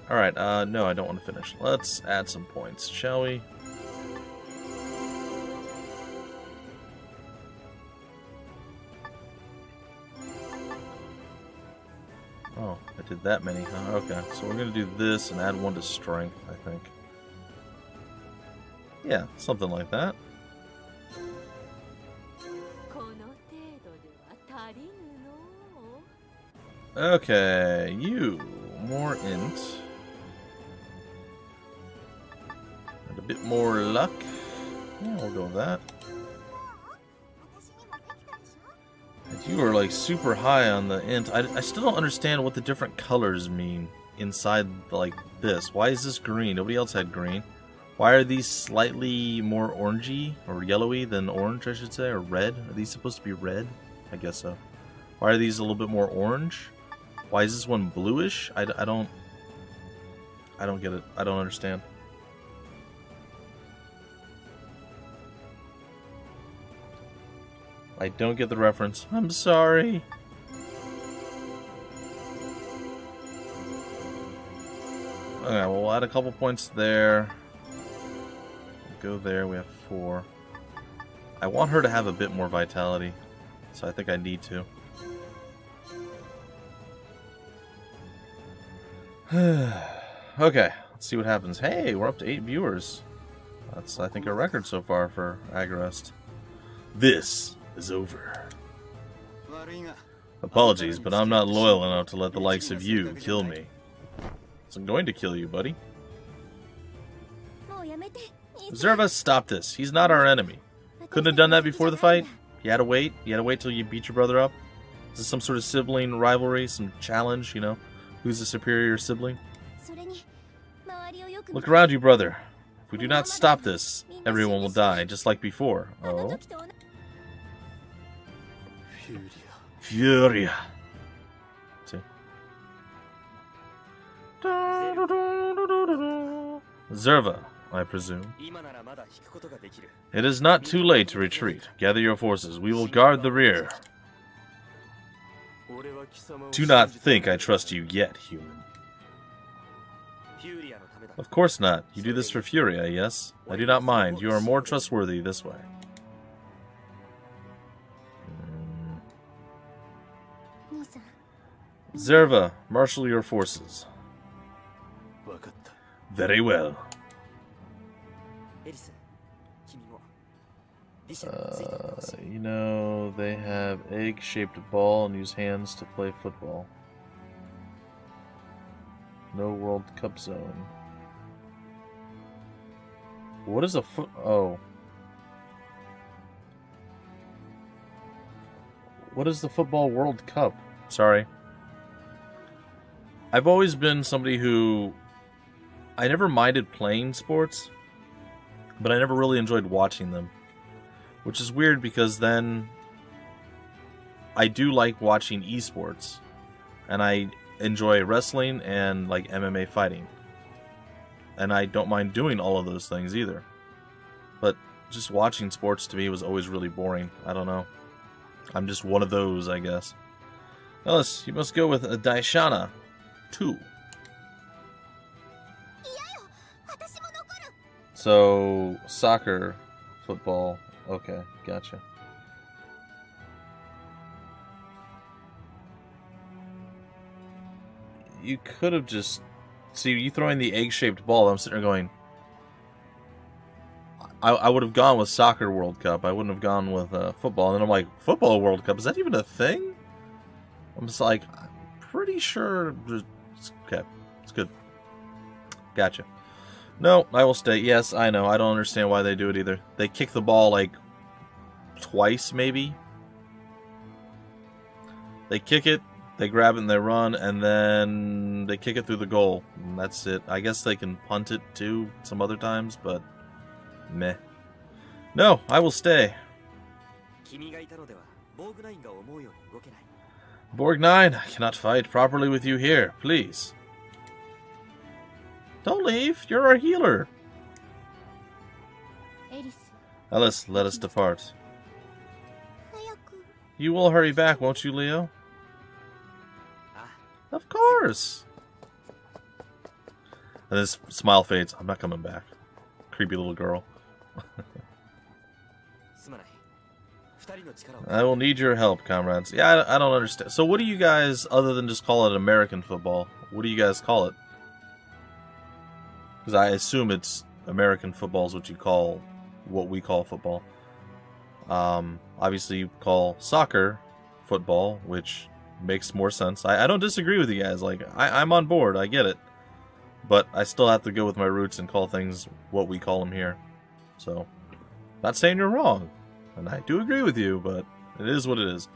Alright, no, I don't want to finish. Let's add some points, shall we? Oh, I did that many, huh? Okay, so we're going to do this and add 1 to strength, I think. Yeah, something like that. Okay, you, more int. And a bit more luck. Yeah, we'll go with that. And you are like super high on the int. I still don't understand what the different colors mean inside like this. Why is this green? Nobody else had green. Why are these slightly more orangey or yellowy than orange, I should say, or red? Are these supposed to be red? I guess so. Why are these a little bit more orange? Why is this one bluish? I don't get it. I don't understand. I don't get the reference. I'm sorry. Okay, well, we'll add a couple points there. Go there, we have 4. I want her to have a bit more vitality, so I think I need to. Okay, let's see what happens. Hey, we're up to 8 viewers. That's, I think, a record so far for Agarest. This is over. Apologies, but I'm not loyal enough to let the likes of you kill me. So I'm going to kill you, buddy. Zerva, stop this. He's not our enemy. Couldn't have done that before the fight? You had to wait? You had to wait till you beat your brother up? Is this some sort of sibling rivalry? Some challenge, you know? Who's the superior sibling? Look around you, brother. If we do not stop this, everyone will die, just like before. Oh? Fyuria. See? Zerva, I presume. It is not too late to retreat. Gather your forces. We will guard the rear. Do not think I trust you yet, human. Of course not. You do this for Fyuria, yes? I do not mind. You are more trustworthy this way. Zerva, marshal your forces. Very well. You know, they have egg-shaped ball and use hands to play football. No World Cup zone. What is a foot? Oh. What is the Football World Cup? Sorry. I've always been somebody who... I never minded playing sports, but I never really enjoyed watching them. Which is weird because then I do like watching esports. And I enjoy wrestling and like MMA fighting. And I don't mind doing all of those things either. But just watching sports to me was always really boring. I don't know. I'm just one of those, I guess. Ellis, you must go with a Daishana 2. So, soccer, football. Okay, gotcha. You could have just... See, you throwing the egg-shaped ball, I'm sitting there going... I would have gone with Soccer World Cup. I wouldn't have gone with football. And then I'm like, Football World Cup? Is that even a thing? I'm just like, I'm pretty sure... Okay, it's good. Gotcha. No, I will stay. Yes, I know. I don't understand why they do it either. They kick the ball, like, twice, maybe? They kick it, they grab it, and they run, and then they kick it through the goal. And that's it. I guess they can punt it, too, some other times, but... Meh. No, I will stay. Borg 9, I cannot fight properly with you here. Please. Don't leave. You're our healer. Ellis, let us depart. You will hurry back, won't you, Leo? Of course. And this smile fades. I'm not coming back. Creepy little girl. I will need your help, comrades. Yeah, I don't understand. So what do you guys, other than just call it American football, what do you guys call it? Because I assume it's American football is what you call, what we call football. Obviously you call soccer football, which makes more sense. I don't disagree with you guys. Like, I'm on board. I get it. But I still have to go with my roots and call things what we call them here. So, not saying you're wrong. And I do agree with you, but it is what it is.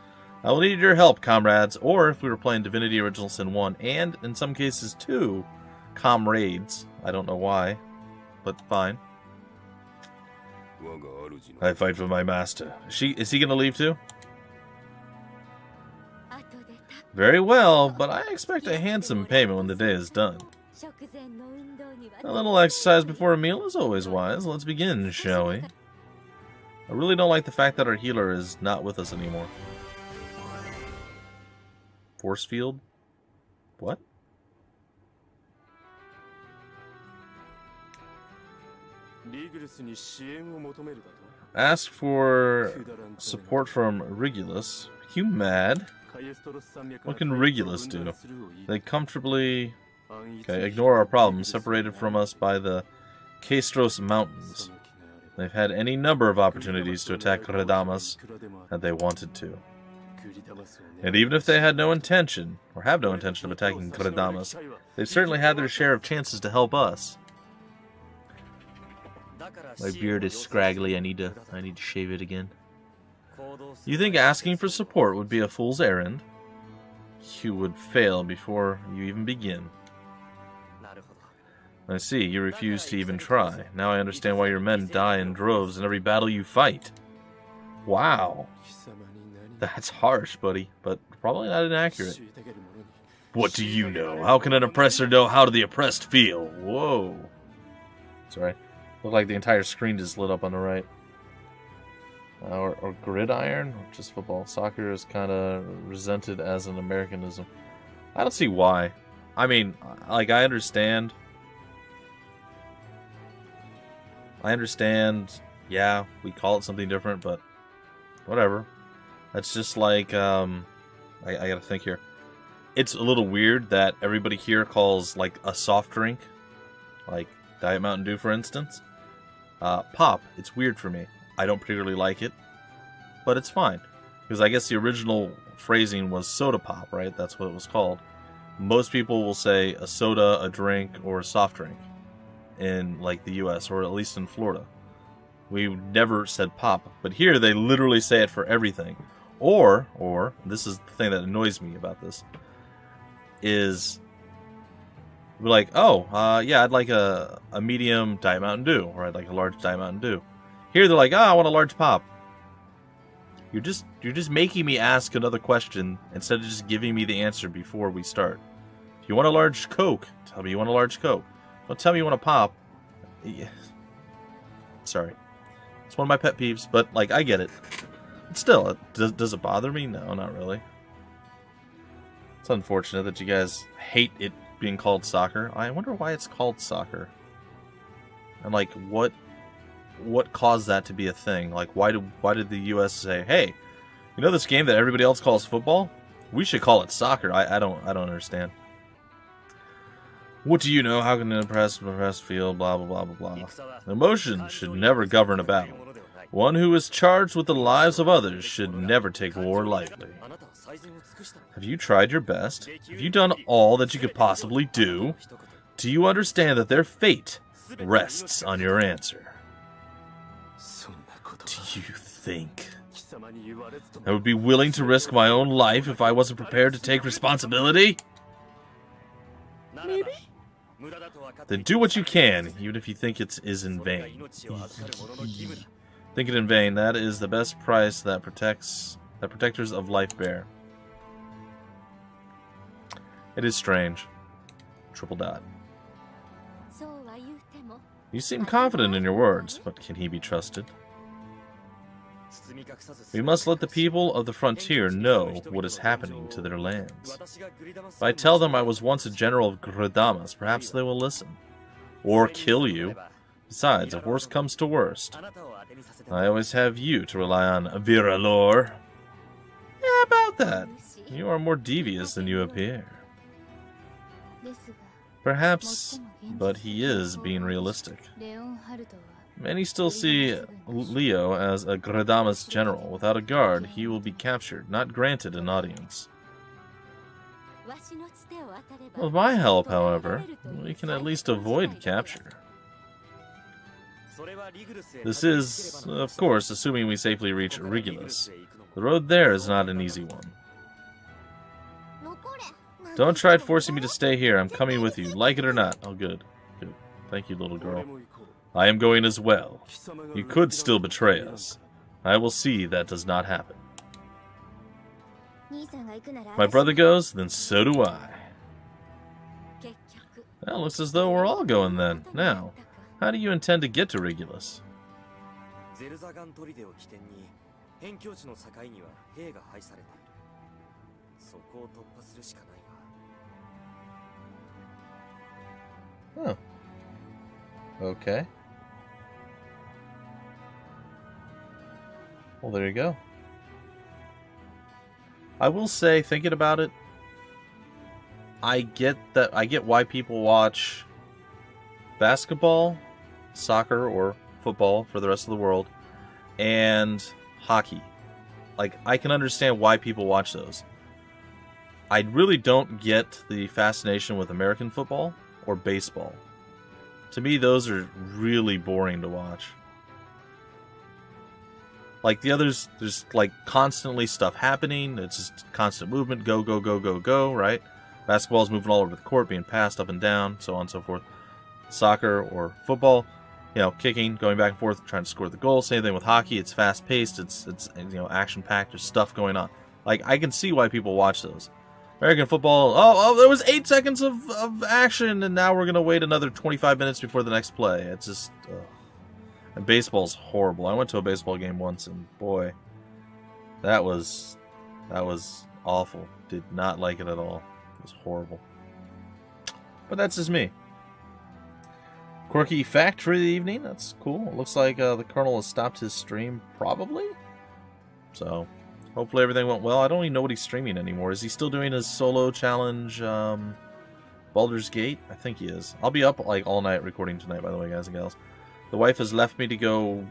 I will need your help, comrades. Or, if we were playing Divinity Original Sin 1, and in some cases 2, comrades. I don't know why, but fine. I fight for my master. Is he going to leave too? Very well, but I expect a handsome payment when the day is done. A little exercise before a meal is always wise. Let's begin, shall we? I really don't like the fact that our healer is not with us anymore. Force field? What? Ask for support from Regulus. You mad? What can Regulus do? They comfortably... Okay, ignore our problems, separated from us by the Castros Mountains. They've had any number of opportunities to attack Radamas had they wanted to. And even if they had no intention, or have no intention of attacking Radamas, they've certainly had their share of chances to help us. My beard is scraggly. I need to shave it again. You think asking for support would be a fool's errand? You would fail before you even begin. I see, you refuse to even try. Now I understand why your men die in droves in every battle you fight. Wow. That's harsh, buddy, but probably not inaccurate. What do you know? How can an oppressor know how the oppressed feel? Whoa. Sorry. Looked like the entire screen just lit up on the right. Or gridiron? Or just football. Soccer is kind of resented as an Americanism. I don't see why. I mean, like, I understand. Yeah, we call it something different, but whatever. That's just like, I gotta think here. It's a little weird that everybody here calls, like, a soft drink, like Diet Mountain Dew, for instance, pop. It's weird for me. I don't particularly like it, but it's fine. Because I guess the original phrasing was soda pop, right? That's what it was called. Most people will say a soda, a drink, or a soft drink in, like, the US, or at least in Florida. We never said pop, but here they literally say it for everything. Or, this is the thing that annoys me about this, is we're like, oh, yeah, I'd like a medium Diet Mountain Dew, or I'd like a large Diet Mountain Dew. Here they're like, oh, I want a large pop. You're just making me ask another question instead of just giving me the answer before we start. If you want a large Coke, tell me you want a large Coke. Don't tell me you want a pop. Yeah. Sorry. It's one of my pet peeves, but, like, I get it. But still, does it bother me? No, not really. It's unfortunate that you guys hate it being called soccer. I wonder why it's called soccer. And, like, what caused that to be a thing? Like, why did the US say, hey, you know this game that everybody else calls football? We should call it soccer. I don't understand. What do you know? How can an oppressed feel? Blah, blah, blah, blah, blah. Emotion should never govern a battle. One who is charged with the lives of others should never take war lightly. Have you tried your best? Have you done all that you could possibly do? Do you understand that their fate rests on your answer? Do you think I would be willing to risk my own life if I wasn't prepared to take responsibility? Maybe? Then do what you can, even if you think it is in vain. Think it in vain. That is the best price that protectors of life bear. It is strange. Triple dot. You seem confident in your words, but can he be trusted? We must let the people of the frontier know what is happening to their lands. If I tell them I was once a general of Gradamas, perhaps they will listen. Or kill you. Besides, if worst comes to worst, I always have you to rely on, Viralor. Yeah, about that. You are more devious than you appear. Perhaps, but he is being realistic. Many still see Leo as a Gradamas general. Without a guard, he will be captured, not granted an audience. With my help, however, we can at least avoid capture. This is, of course, assuming we safely reach Regulus. The road there is not an easy one. Don't try forcing me to stay here. I'm coming with you, like it or not. Oh, good. Good. Thank you, little girl. I am going as well. You could still betray us. I will see that does not happen. My brother goes, then so do I. Well, it looks as though we're all going then. Now, how do you intend to get to Regulus? Oh. Okay. Well, there you go. I will say, thinking about it, I get why people watch basketball, soccer, or football for the rest of the world, and hockey. Like, I can understand why people watch those. I really don't get the fascination with American football or baseball. To me, those are really boring to watch. Like the others, there's like constantly stuff happening. It's just constant movement. Go, go, go, go, go, right? Basketball's moving all over the court, being passed up and down, so on and so forth. Soccer or football, you know, kicking, going back and forth, trying to score the goal. Same thing with hockey. It's fast-paced. It's you know, action-packed. There's stuff going on. Like, I can see why people watch those. American football, oh, there was 8 seconds of action, and now we're going to wait another 25 minutes before the next play. It's just... And baseball's horrible. I went to a baseball game once, and boy, that was awful. Did not like it at all. It was horrible. But that's just me. Quirky fact for the evening. That's cool. It looks like the Colonel has stopped his stream, probably. So, hopefully everything went well. I don't even know what he's streaming anymore. Is he still doing his solo challenge, Baldur's Gate? I think he is. I'll be up like all night recording tonight, by the way, guys and gals. The wife has left me to go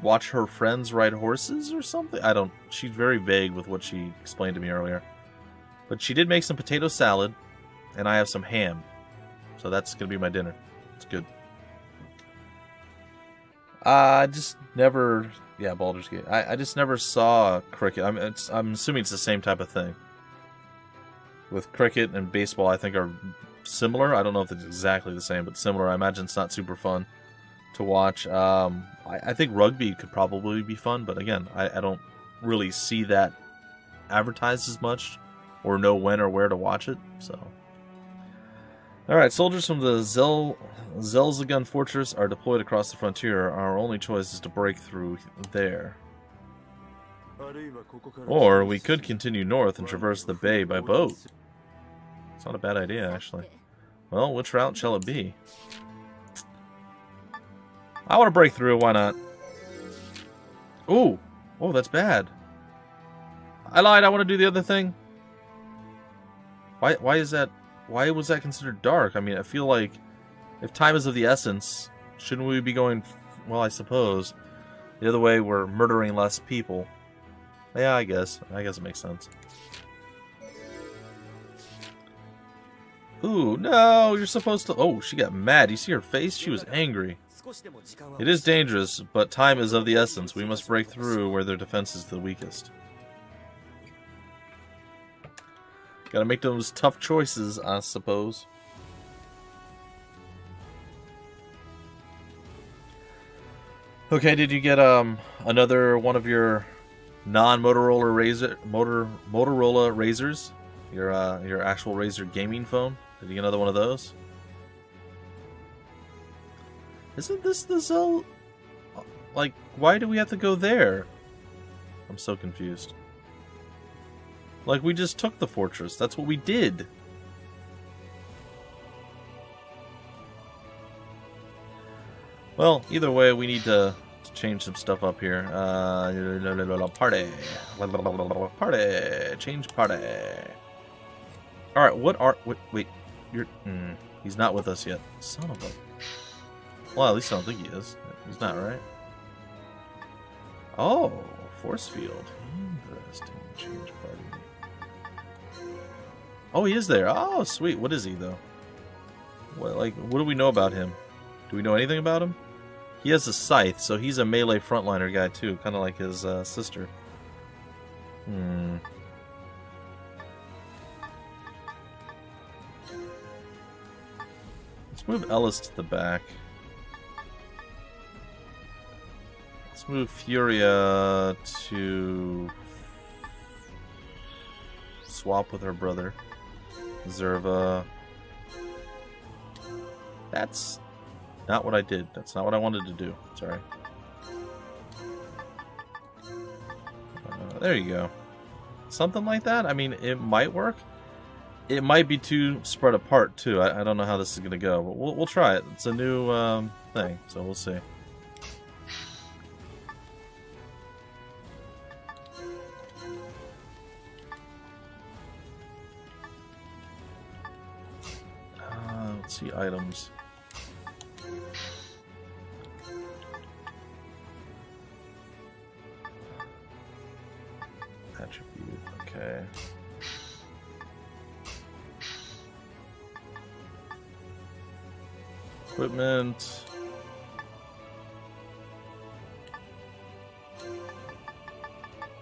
watch her friends ride horses or something. I don't... She's very vague with what she explained to me earlier. But she did make some potato salad, and I have some ham. So that's going to be my dinner. It's good. I just never... Yeah, Baldur's Gate. I just never saw cricket. I'm assuming it's the same type of thing. With cricket and baseball, I think are similar. I don't know if it's exactly the same, but similar. I imagine it's not super fun to watch. I think rugby could probably be fun, but again, I don't really see that advertised as much, or know when or where to watch it. So, alright, soldiers from the Zelzagun Fortress are deployed across the frontier. Our only choice is to break through there. Or we could continue north and traverse the bay by boat. It's not a bad idea, actually. Well, which route shall it be? I want to break through, why not? Ooh! Oh, that's bad. I lied, I want to do the other thing. Why is that... Why was that considered dark? I mean, I feel like if time is of the essence, shouldn't we be going... Well, I suppose. The other way, we're murdering less people. Yeah, I guess. I guess it makes sense. Ooh, no! You're supposed to... Oh, she got mad. You see her face? She was angry. It is dangerous, but time is of the essence. We must break through where their defense is the weakest. Gotta make those tough choices, I suppose. Okay, did you get another one of your non-Motorola Motorola Razrs? Your actual Razer gaming phone? Did you get another one of those? Isn't this the Zell? Like, why do we have to go there? I'm so confused. Like, we just took the fortress. That's what we did. Well, either way, we need to change some stuff up here. Party. Party. Change party. Alright, what are... Wait. You're... he's not with us yet. Son of a... Well, at least I don't think he is. He's not, right? Oh, force field. Interesting. Change party. Oh, he is there. Oh, sweet. What is he, though? What do we know about him? Do we know anything about him? He has a scythe, so he's a melee frontliner guy, too. Kind of like his sister. Let's move Ellis to the back. Let's move Fyuria to swap with her brother, Zerva. That's not what I did. That's not what I wanted to do. Sorry. There you go. Something like that? I mean, it might work. It might be too spread apart, too. I don't know how this is going to go, but we'll try it. It's a new thing, so we'll see. Let's see, items. Attribute, okay. Equipment.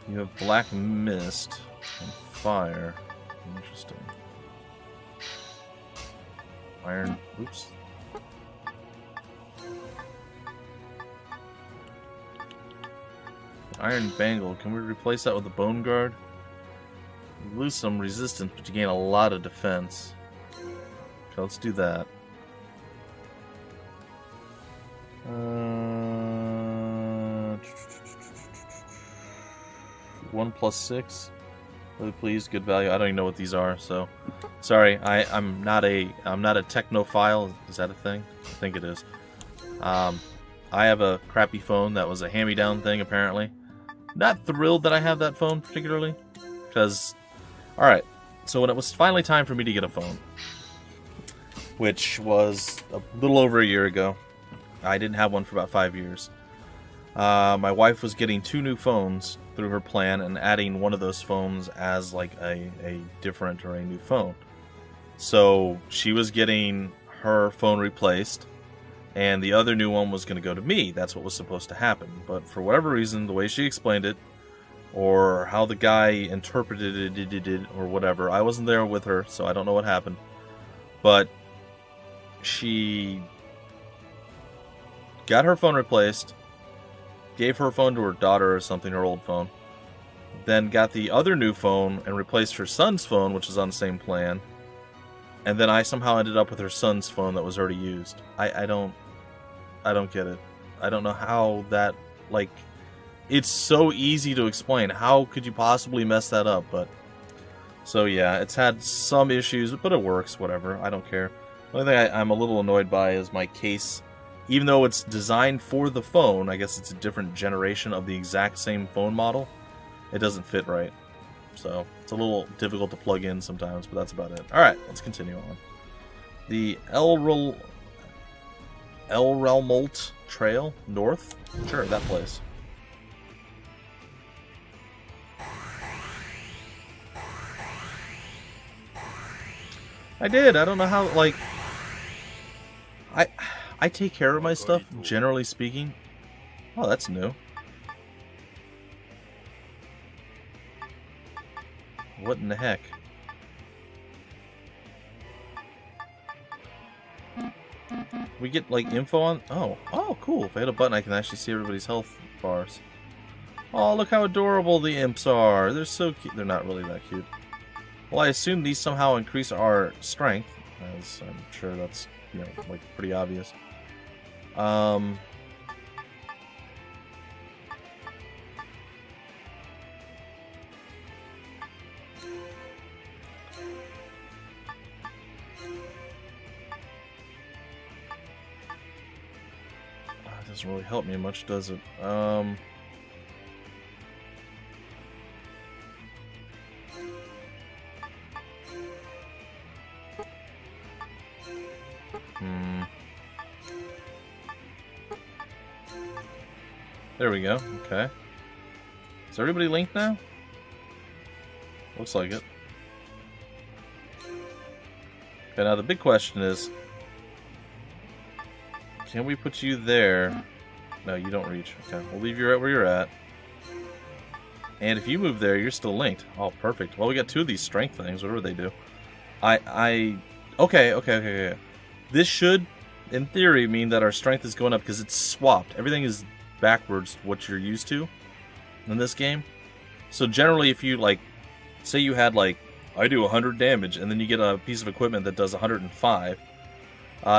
You have black mist and fire. Interesting. Iron. Oops. Iron Bangle. Can we replace that with a Bone Guard? You lose some resistance, but you gain a lot of defense. Okay, let's do that. 1 plus 6. Really please, good value. I don't even know what these are, so sorry. I'm not a technophile. Is that a thing? I think it is. I have a crappy phone that was a hand-me-down thing, apparently. Not thrilled that I have that phone particularly, because, alright, so when it was finally time for me to get a phone, which was a little over a year ago, I didn't have one for about 5 years. My wife was getting 2 new phones through her plan and adding one of those phones as like a different or a new phone. So she was getting her phone replaced, and the other new one was going to go to me. That's what was supposed to happen. But for whatever reason, the way she explained it, or how the guy interpreted it, or whatever, I wasn't there with her, so I don't know what happened. But she got her phone replaced, gave her phone to her daughter or something, her old phone, then got the other new phone and replaced her son's phone, which is on the same plan, and then I somehow ended up with her son's phone that was already used. I don't get it. I don't know how that, like, it's so easy to explain. How could you possibly mess that up? But, so yeah, it's had some issues, but it works, whatever. I don't care. The only thing I'm a little annoyed by is my case. Even though it's designed for the phone, I guess it's a different generation of the exact same phone model, it doesn't fit right. So, it's a little difficult to plug in sometimes, but that's about it. Alright, let's continue on. The Elrelmolt Trail, north? Sure, that place. I did, I don't know how, like... I take care of my stuff, generally speaking. Oh, that's new. What in the heck? We get, like, info on... Oh, cool. If I hit a button, I can actually see everybody's health bars. Oh, look how adorable the imps are. They're so cute. They're not really that cute. Well, I assume these somehow increase our strength, as I'm sure that's, you know, like, pretty obvious. Doesn't really help me much, does it? There we go. Okay. Is everybody linked now? Looks like it. Okay, now the big question is, can we put you there? No, you don't reach. Okay, we'll leave you right where you're at. And if you move there, you're still linked. Oh, perfect. Well, we got 2 of these strength things. Whatever they do. Okay. This should, in theory, mean that our strength is going up because it's swapped. Everything is backwards what you're used to in this game. So generally, if you, like, say you had, like, I do 100 damage, and then you get a piece of equipment that does 105,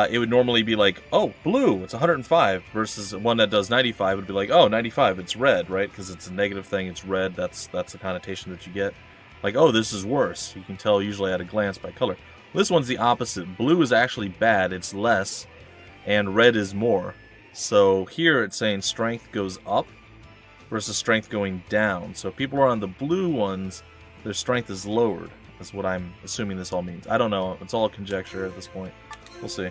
it would normally be like, oh, blue, it's 105, versus one that does 95 would be like, oh, 95, it's red, right? Because it's a negative thing, it's red, that's the connotation that you get. Like, oh, this is worse. You can tell usually at a glance by color. This one's the opposite. Blue is actually bad, it's less, and red is more. So here it's saying strength goes up versus strength going down. So if people are on the blue ones, their strength is lowered. That's what I'm assuming this all means. I don't know. It's all conjecture at this point. We'll see.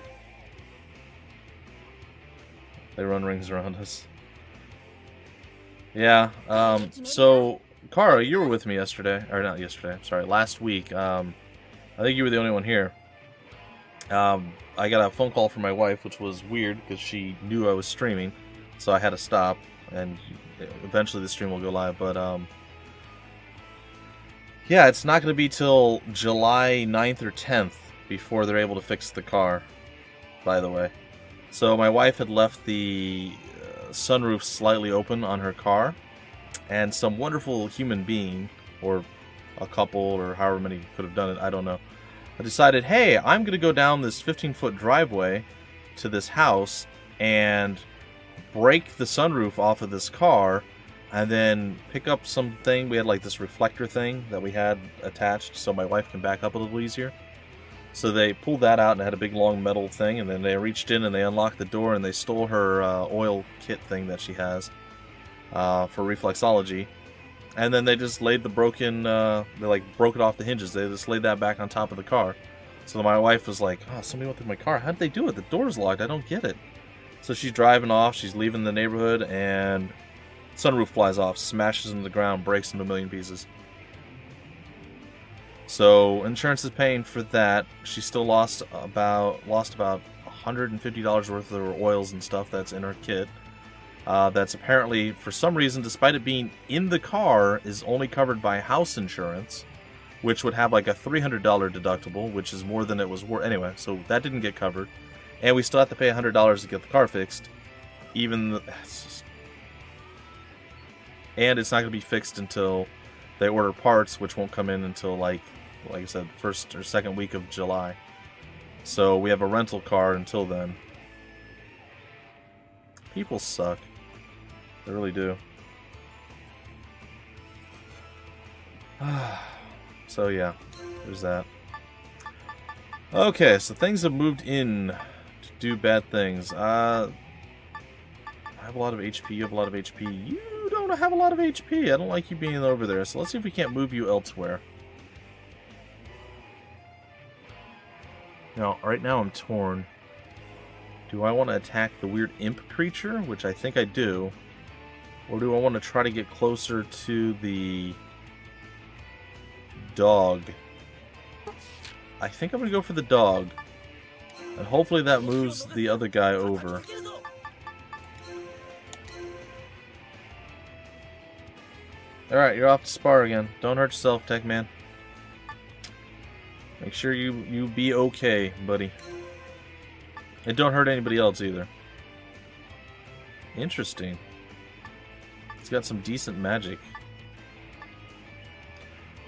They run rings around us. Yeah, so, Kara, you were with me yesterday. Or not yesterday, sorry, last week. I think you were the only one here. I got a phone call from my wife, which was weird because she knew I was streaming, so I had to stop, and eventually the stream will go live, but yeah, it's not going to be till July 9th or 10th before they're able to fix the car, by the way. So my wife had left the sunroof slightly open on her car, and some wonderful human being, or a couple, or however many could have done it, I don't know, I decided, hey, I'm going to go down this 15-foot driveway to this house and break the sunroof off of this car, and then pick up something. We had like this reflector thing that we had attached so my wife can back up a little easier. So they pulled that out and it had a big long metal thing, and then they reached in and they unlocked the door and they stole her oil kit thing that she has for reflexology. And then they just laid the broken, they like broke it off the hinges. They just laid that back on top of the car. So my wife was like, oh, somebody went through my car. How did they do it? The door's locked. I don't get it. So she's driving off. She's leaving the neighborhood and sunroof flies off, smashes into the ground, breaks into a million pieces. So insurance is paying for that. She still lost about $150 worth of her oils and stuff that's in her kit. That's apparently, for some reason, despite it being in the car, is only covered by house insurance, which would have like a $300 deductible, which is more than it was worth. Anyway, so that didn't get covered. And we still have to pay $100 to get the car fixed. And it's not going to be fixed until they order parts, which won't come in until, like I said, first or second week of July. So we have a rental car until then. People suck. They really do. So yeah, there's that. Okay, so things have moved in to do bad things. I have a lot of HP, you have a lot of HP. You don't have a lot of HP. I don't like you being over there, so let's see if we can't move you elsewhere. Now, right now I'm torn. Do I want to attack the weird imp creature, which I think I do, or do I want to try to get closer to the dog? I think I'm going to go for the dog, and hopefully that moves the other guy over. Alright, you're off to spar again. Don't hurt yourself, Tech Man. Make sure you be okay, buddy. And don't hurt anybody else either. Interesting. It's got some decent magic.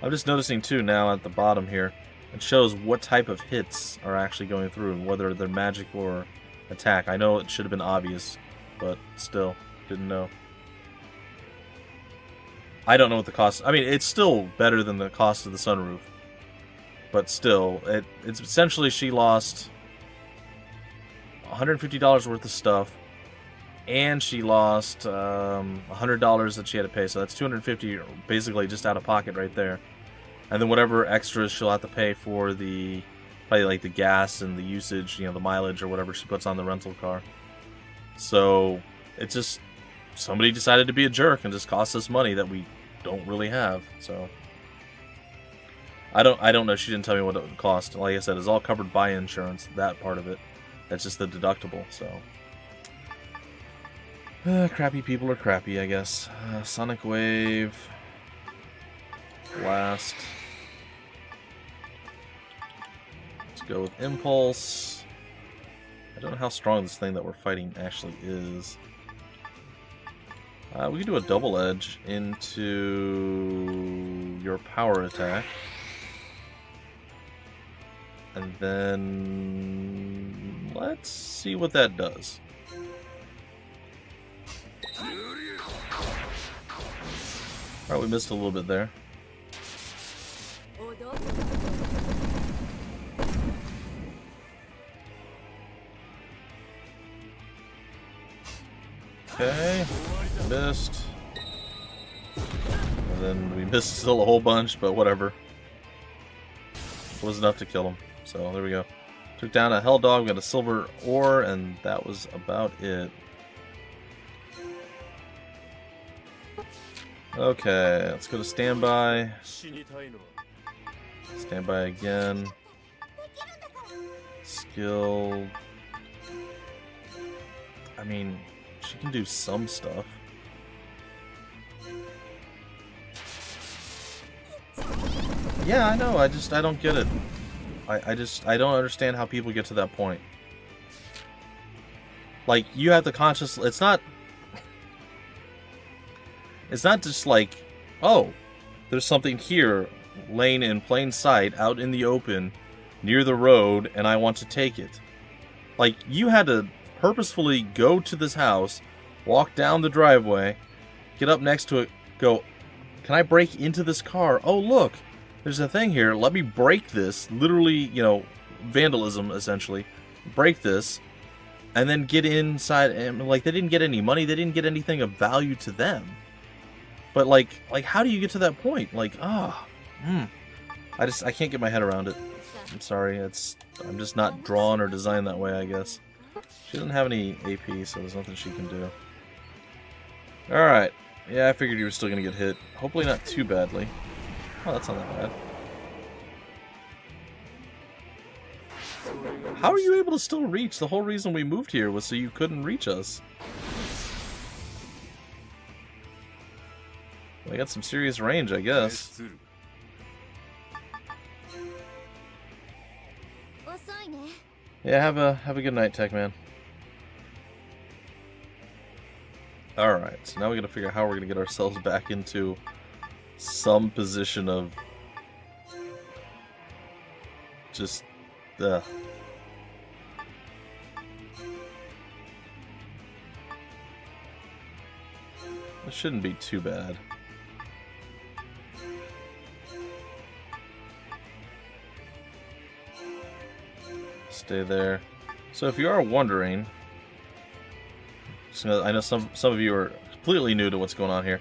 I'm just noticing too now at the bottom here, it shows what type of hits are actually going through and whether they're magic or attack. I know it should have been obvious, but still, didn't know. I don't know what the cost... I mean, it's still better than the cost of the sunroof. But still, it's essentially she lost $150 worth of stuff, and she lost $100 that she had to pay. So that's $250 basically just out of pocket right there. And then whatever extras she'll have to pay for the, probably like the gas and the usage, you know, the mileage or whatever she puts on the rental car. So it's just, somebody decided to be a jerk and just cost us money that we don't really have. So I don't know. She didn't tell me what it would cost. Like I said, it's all covered by insurance, that part of it. That's just the deductible, so. Crappy people are crappy, I guess. Sonic Wave. Blast. Let's go with Impulse. I don't know how strong this thing that we're fighting actually is. We can do a double edge into your power attack. And then let's see what that does. Alright, we missed a little bit there. Okay, missed. And then we missed still a whole bunch, but whatever. It was enough to kill him. So there we go. Took down a hell dog, got a silver ore, and that was about it. Okay, let's go to standby. Standby again. skill. I mean, she can do some stuff. Yeah, I know. I don't get it. I don't understand how people get to that point. Like, you have the conscious... It's not just like, oh, there's something here laying in plain sight out in the open near the road and I want to take it. Like, you had to purposefully go to this house, walk down the driveway, get up next to it, go, can I break into this car? Oh, look, there's a thing here. Let me break this. Literally, you know, vandalism, essentially. Break this. And then get inside, and like, they didn't get any money, they didn't get anything of value to them. But like how do you get to that point? Like, I can't get my head around it. I'm sorry, I'm just not drawn or designed that way, I guess. She doesn't have any AP, so there's nothing she can do. Alright. Yeah, I figured you were still gonna get hit. Hopefully not too badly. Oh, that's not that bad. How are you able to still reach? The whole reason we moved here was so you couldn't reach us. I got some serious range, I guess. Yeah, have a good night, Tech Man. Alright, so now we gotta figure out how we're gonna get ourselves back into some position of just This shouldn't be too bad. Stay there. So if you are wondering, I know some of you are completely new to what's going on here.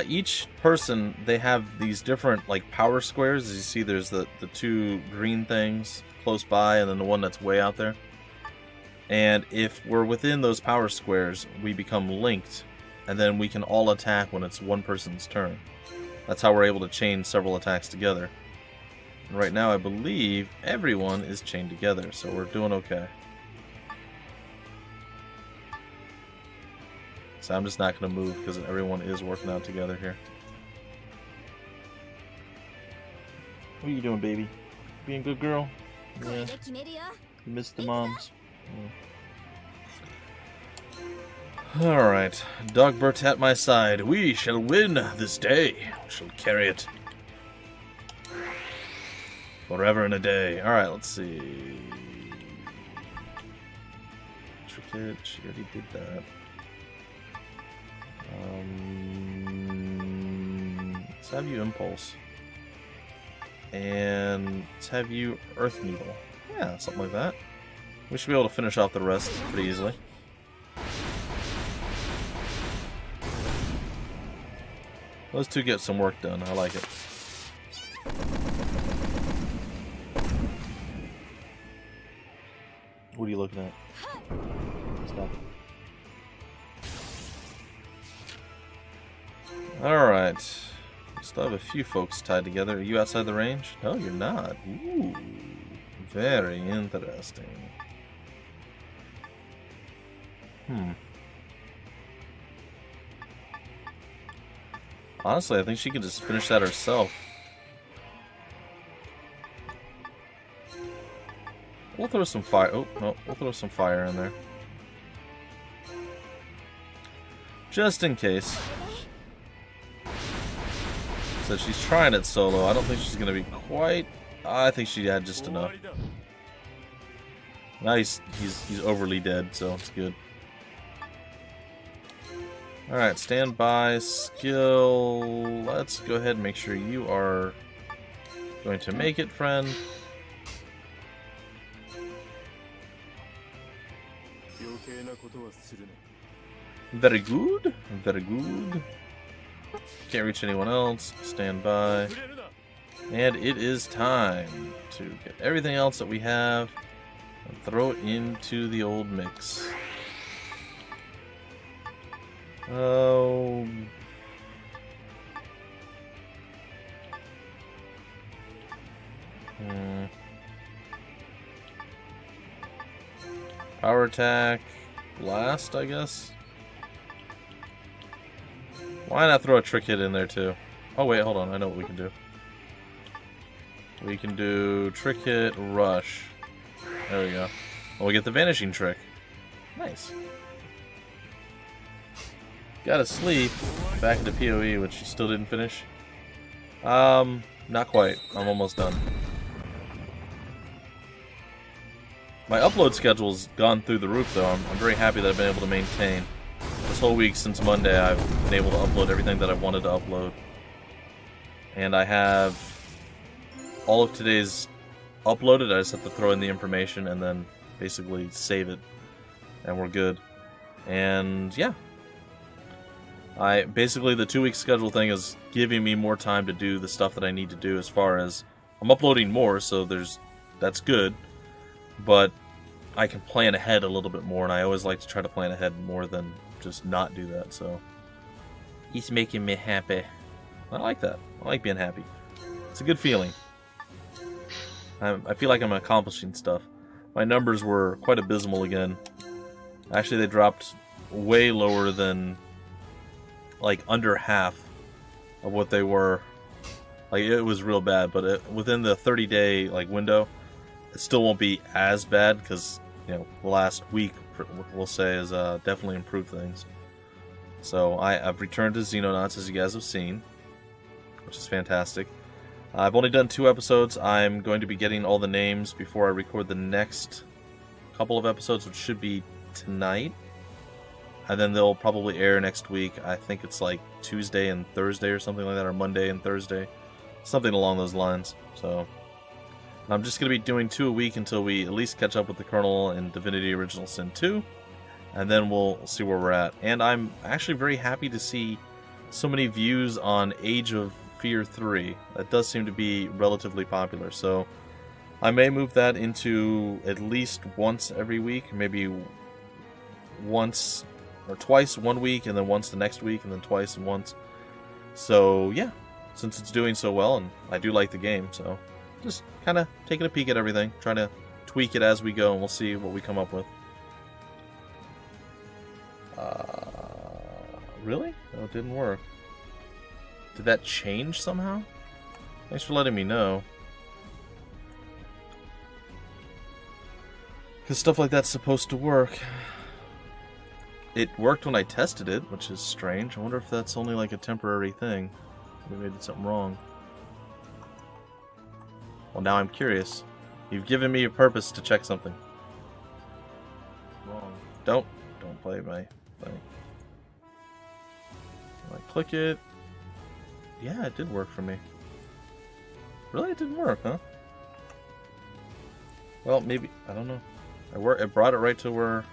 Each person, they have these different like power squares. As you see, there's the two green things close by, and then the one that's way out there. And if we're within those power squares, we become linked, and then we can all attack when it's one person's turn. That's how we're able to chain several attacks together. And right now, I believe everyone is chained together, so we're doing okay. So I'm just not going to move because everyone is working out together here. What are you doing, baby? Being a good girl? Yeah. You missed the moms. Yeah. Alright. Dogbert at my side. We shall win this day. We shall carry it forever and a day. Alright, let's see. Intricate. She already did that. Let's have you Impulse. And let's have you Earth Needle. Yeah, something like that. We should be able to finish off the rest pretty easily. Those two get some work done. I like it. What are you looking at? Stop it. Alright. Still have a few folks tied together. Are you outside the range? No, you're not. Ooh. Very interesting. Honestly, I think she could just finish that herself. We'll throw some fire. Oh, no. We'll throw some fire in there. Just in case. So she's trying it solo. I don't think she's going to be quite... I think she had just enough. Now he's overly dead, so it's good. Alright, stand by. Skill. Let's go ahead and make sure you are going to make it, friend. Very good. Very good. Can't reach anyone else. Stand by. And it is time to get everything else that we have and throw it into the old mix. Oh. Power attack, blast, I guess. Why not throw a trick hit in there too? Oh wait, hold on, I know what we can do. We can do trick hit, rush. There we go. Well, we get the vanishing trick. Nice. Gotta sleep. Back into PoE, which you still didn't finish. Not quite. I'm almost done. My upload schedule's gone through the roof, though. I'm very happy that I've been able to maintain. This whole week, since Monday, I've been able to upload everything that I wanted to upload. And I have all of today's uploaded. I just have to throw in the information and then basically save it. And we're good. And, yeah. Basically, the 2-week schedule thing is giving me more time to do the stuff that I need to do as far as... I'm uploading more, so that's good. But I can plan ahead a little bit more, and I always like to try to plan ahead more than just not do that, so... He's making me happy. I like that. I like being happy. It's a good feeling. I feel like I'm accomplishing stuff. My numbers were quite abysmal again. Actually, they dropped way lower than... like, under half of what they were. Like, it was real bad, but within the 30-day, like, window... it still won't be as bad because, you know, the last week, we'll say, has definitely improved things. So I've returned to Xenonauts, as you guys have seen, which is fantastic. I've only done 2 episodes. I'm going to be getting all the names before I record the next couple of episodes, which should be tonight. And then they'll probably air next week. I think it's like Tuesday and Thursday or something like that, or Monday and Thursday. Something along those lines. So... I'm just going to be doing 2 a week until we at least catch up with the Colonel and Divinity Original Sin 2. And then we'll see where we're at. And I'm actually very happy to see so many views on Age of Fear 3. That does seem to be relatively popular. So I may move that into at least once every week. Maybe once or twice one week, and then once the next week, and then twice and once. So yeah, since it's doing so well, and I do like the game, so... just kind of taking a peek at everything, trying to tweak it as we go, and we'll see what we come up with. Really? No, it didn't work. Did that change somehow? Thanks for letting me know. Because stuff like that's supposed to work. It worked when I tested it, which is strange. I wonder if that's only like a temporary thing. Maybe I did something wrong. Well, now I'm curious. You've given me a purpose to check something. Wrong. Don't play my thing. I click it. Yeah, it did work for me. Really, it didn't work, huh? Well, maybe, I don't know. It brought it right to where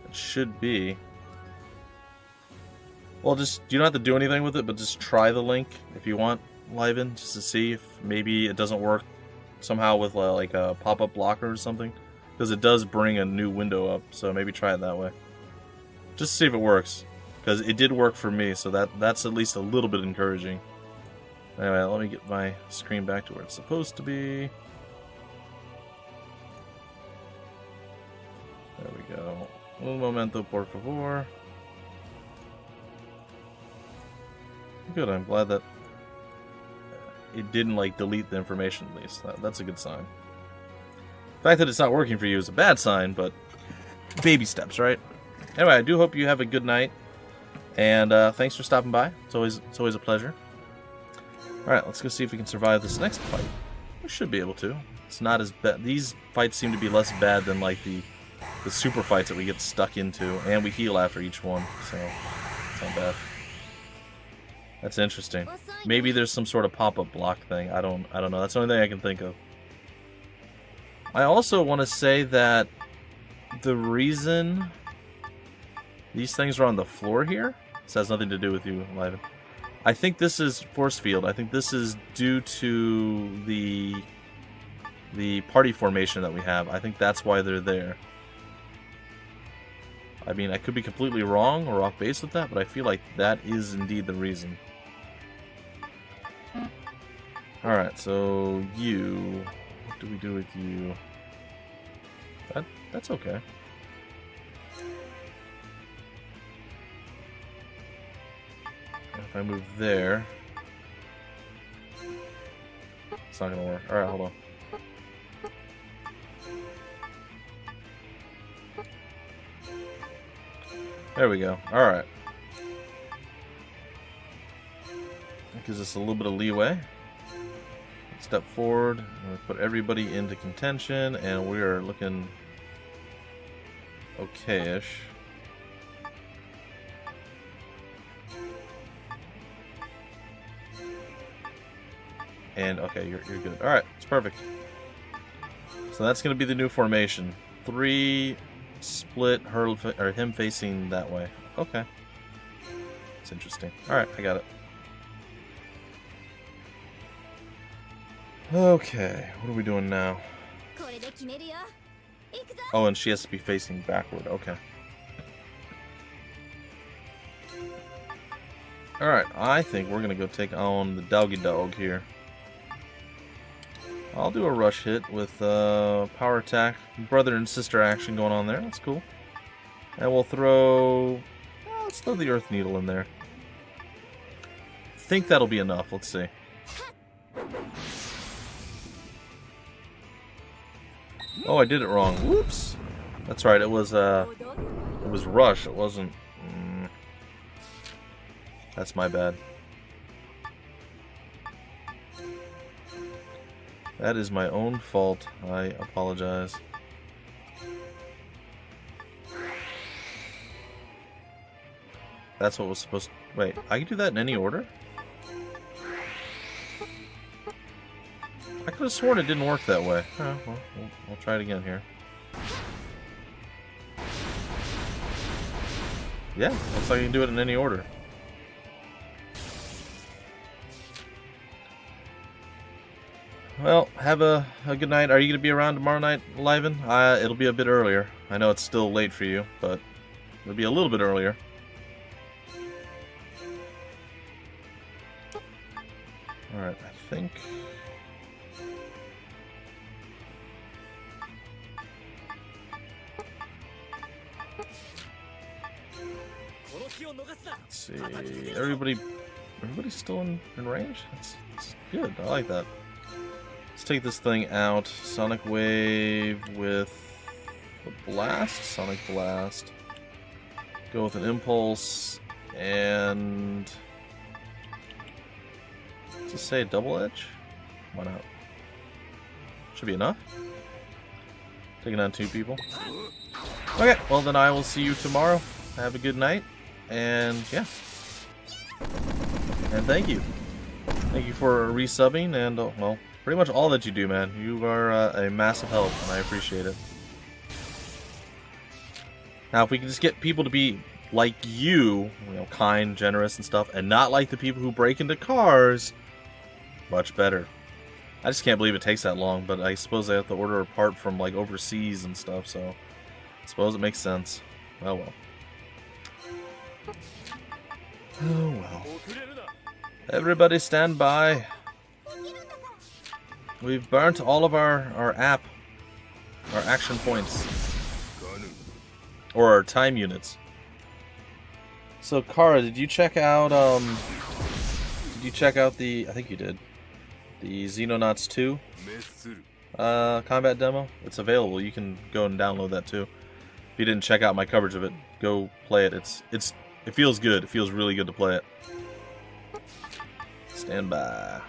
it should be. Well, you don't have to do anything with it, but just try the link if you want. Live in, just to see if maybe it doesn't work somehow with like a pop-up blocker or something, because it does bring a new window up, so maybe try it that way just to see if it works, because it did work for me, so that's at least a little bit encouraging. Anyway, let me get my screen back to where it's supposed to be. There we go. Un momento, por favor. Good, I'm glad that it didn't, like, delete the information, at least. That's a good sign. The fact that it's not working for you is a bad sign, but baby steps, right? Anyway, I do hope you have a good night, and thanks for stopping by. It's always a pleasure. Alright, let's go see if we can survive this next fight. We should be able to. It's not as bad. These fights seem to be less bad than, like, the super fights that we get stuck into, and we heal after each one, so it's not bad. That's interesting. Maybe there's some sort of pop-up block thing. I don't know. That's the only thing I can think of. I also want to say that the reason these things are on the floor here, this has nothing to do with you, Liven. I think this is force field. I think this is due to the party formation that we have. I think that's why they're there. I mean, I could be completely wrong or off base with that, but I feel like that is indeed the reason. Alright, so you... what do we do with you? That That's okay. If I move there, it's not gonna work. Alright, hold on. There we go. Alright. That gives us a little bit of leeway. Step forward, and we put everybody into contention, and we are looking okay-ish. And okay, you're good. All right, it's perfect. So that's going to be the new formation: 3 split, or him facing that way. Okay, it's interesting. All right, I got it. Okay, what are we doing now? Oh, and she has to be facing backward. Okay. Alright, I think we're going to go take on the doggy dog here. I'll do a rush hit with power attack. Brother and sister action going on there. That's cool. And we'll throw... let's throw the Earth Needle in there. I think that'll be enough. Let's see. Oh, I did it wrong. Whoops. That's right. It was rush. It wasn't. That's my bad. That is my own fault. I apologize. That's what was supposed to... Wait, I can do that in any order? I could have sworn it didn't work that way. Oh, well, we'll try it again here. Yeah, looks like you can do it in any order. Well, have a good night. Are you going to be around tomorrow night, Liven? It'll be a bit earlier. I know it's still late for you, but it'll be a little bit earlier. Alright, I think... Let's see. Everybody's still in range? That's good. I like that. Let's take this thing out. Sonic Wave with the Blast. Sonic Blast. Go with an Impulse. And... just say Double Edge? Why not? Should be enough. Taking on 2 people. Okay, well then I will see you tomorrow. Have a good night. And yeah. And thank you. Thank you for resubbing and, well, pretty much all that you do, man. You are a massive help, and I appreciate it. Now, if we can just get people to be like you know, kind, generous, and stuff, and not like the people who break into cars, much better. I just can't believe it takes that long, but I suppose they have to order a part from, like, overseas and stuff, so I suppose it makes sense. Oh, well. Oh, well. Everybody stand by. We've burnt all of our action points. Or our time units. So, Kara, did you check out, I think you did, the Xenonauts 2 combat demo? It's available. You can go and download that too. If you didn't check out my coverage of it, go play it. It feels good. It feels really good to play it. Stand by.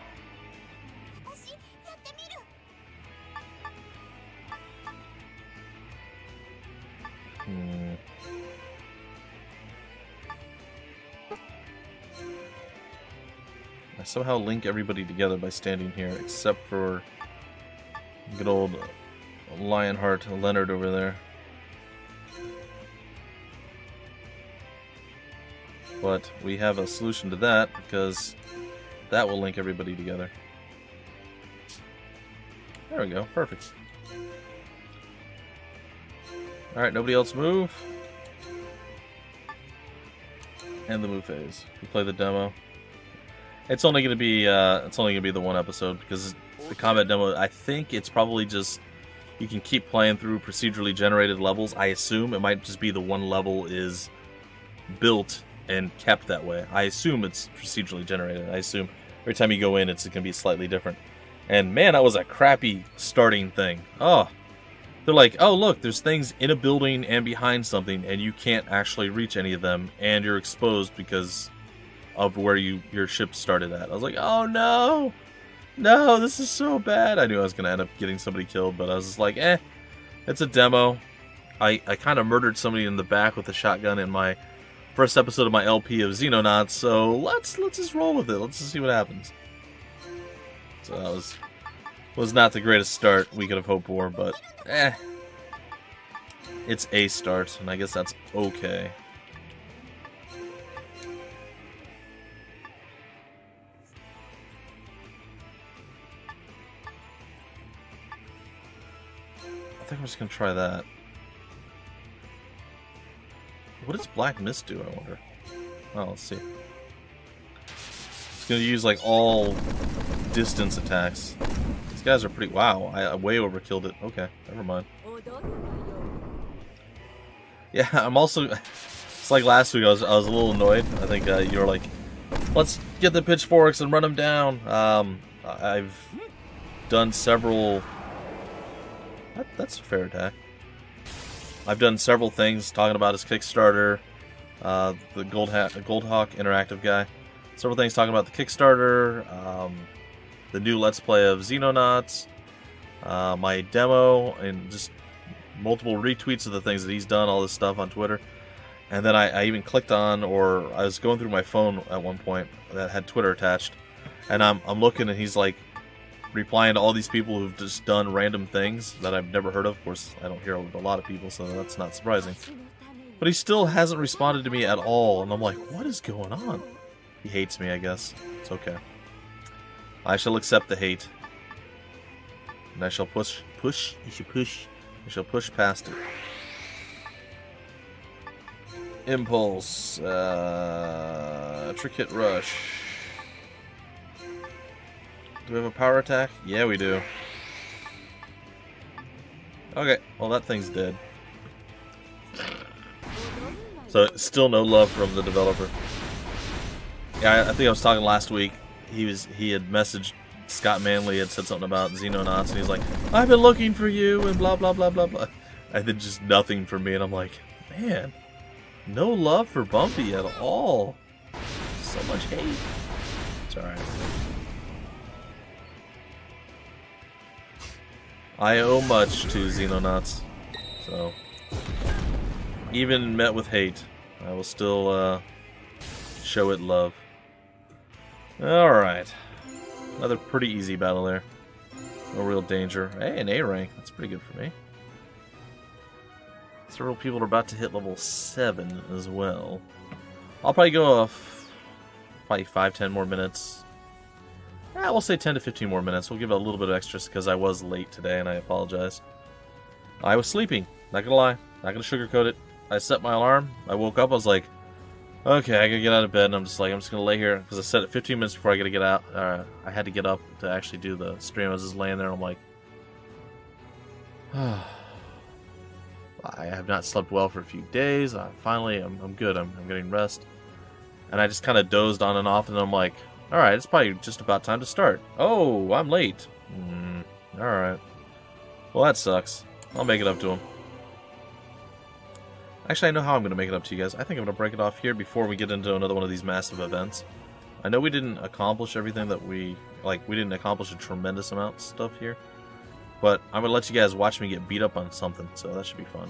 I somehow link everybody together by standing here, except for good old Lionheart Leonard over there. But we have a solution to that, because that will link everybody together. There we go, perfect. Alright, nobody else move. And the move phase. We play the demo. It's only gonna be the one episode, because the combat demo, I think it's probably just you can keep playing through procedurally generated levels. I assume it might just be the one level is built and kept that way. I assume it's procedurally generated. I assume every time you go in, it's going to be slightly different. And man, that was a crappy starting thing. Oh, they're like, oh look, there's things in a building and behind something, and you can't actually reach any of them, and you're exposed because of where your ship started at. I was like, oh no! No, this is so bad. I knew I was going to end up getting somebody killed, but I was just like, it's a demo. I kind of murdered somebody in the back with a shotgun in my first episode of my LP of Xenonauts, so let's just roll with it. Let's just see what happens. So that was not the greatest start we could have hoped for, but it's a start, and I guess that's okay. I think I'm just gonna try that. What does Black Mist do, I wonder? Oh, let's see. It's gonna use like all distance attacks. These guys are pretty... Wow, I way overkilled it. Okay, never mind. Yeah, I'm also... It's like last week, I was a little annoyed. I think you were like, let's get the pitchforks and run them down. I've done several... That's a fair attack. I've done several things talking about his Kickstarter, the Goldhawk interactive guy. Several things talking about the Kickstarter, the new Let's Play of Xenonauts, my demo, and just multiple retweets of the things that he's done, all this stuff on Twitter. And then I even clicked on, or I was going through my phone at one point that had Twitter attached, and I'm looking, and he's like replying to all these people who've just done random things that I've never heard of. Of course, I don't hear of a lot of people, so that's not surprising. But he still hasn't responded to me at all, and I'm like, what is going on? He hates me, I guess. It's okay. I shall accept the hate. And I shall push, I shall push past it. Impulse, Trick Hit Rush. Do we have a power attack? Yeah, we do. Okay, well that thing's dead. So still no love from the developer. Yeah, I think I was talking last week. He had messaged Scott Manley, had said something about Xenonauts, and he's like, I've been looking for you, and blah blah blah blah blah. And then just nothing for me, and I'm like, man, no love for Bumpy at all. So much hate. It's alright. I owe much to Xenonauts, so even met with hate, I will still show it love. Alright, another pretty easy battle there. No real danger. Hey, an A rank, that's pretty good for me. Several people are about to hit level 7 as well. I'll probably go off probably 5-10 more minutes. Yeah, we'll say 10 to 15 more minutes. We'll give it a little bit of extra because I was late today, and I apologize. I was sleeping, not gonna lie, not gonna sugarcoat it. I set my alarm, I woke up, I was like, okay, I gotta get out of bed, and I'm just gonna lay here, because I set it 15 minutes before I gotta get out. I had to get up to actually do the stream. I was just laying there, and I'm like, I have not slept well for a few days. Finally, I'm good, I'm getting rest. And I just kind of dozed on and off, and I'm like, alright, it's probably just about time to start. Oh, I'm late. Alright. Well, that sucks. I'll make it up to him. Actually, I know how I'm going to make it up to you guys. I think I'm going to break it off here before we get into another one of these massive events. I know we didn't accomplish everything that we didn't accomplish a tremendous amount of stuff here. But I'm going to let you guys watch me get beat up on something, so that should be fun.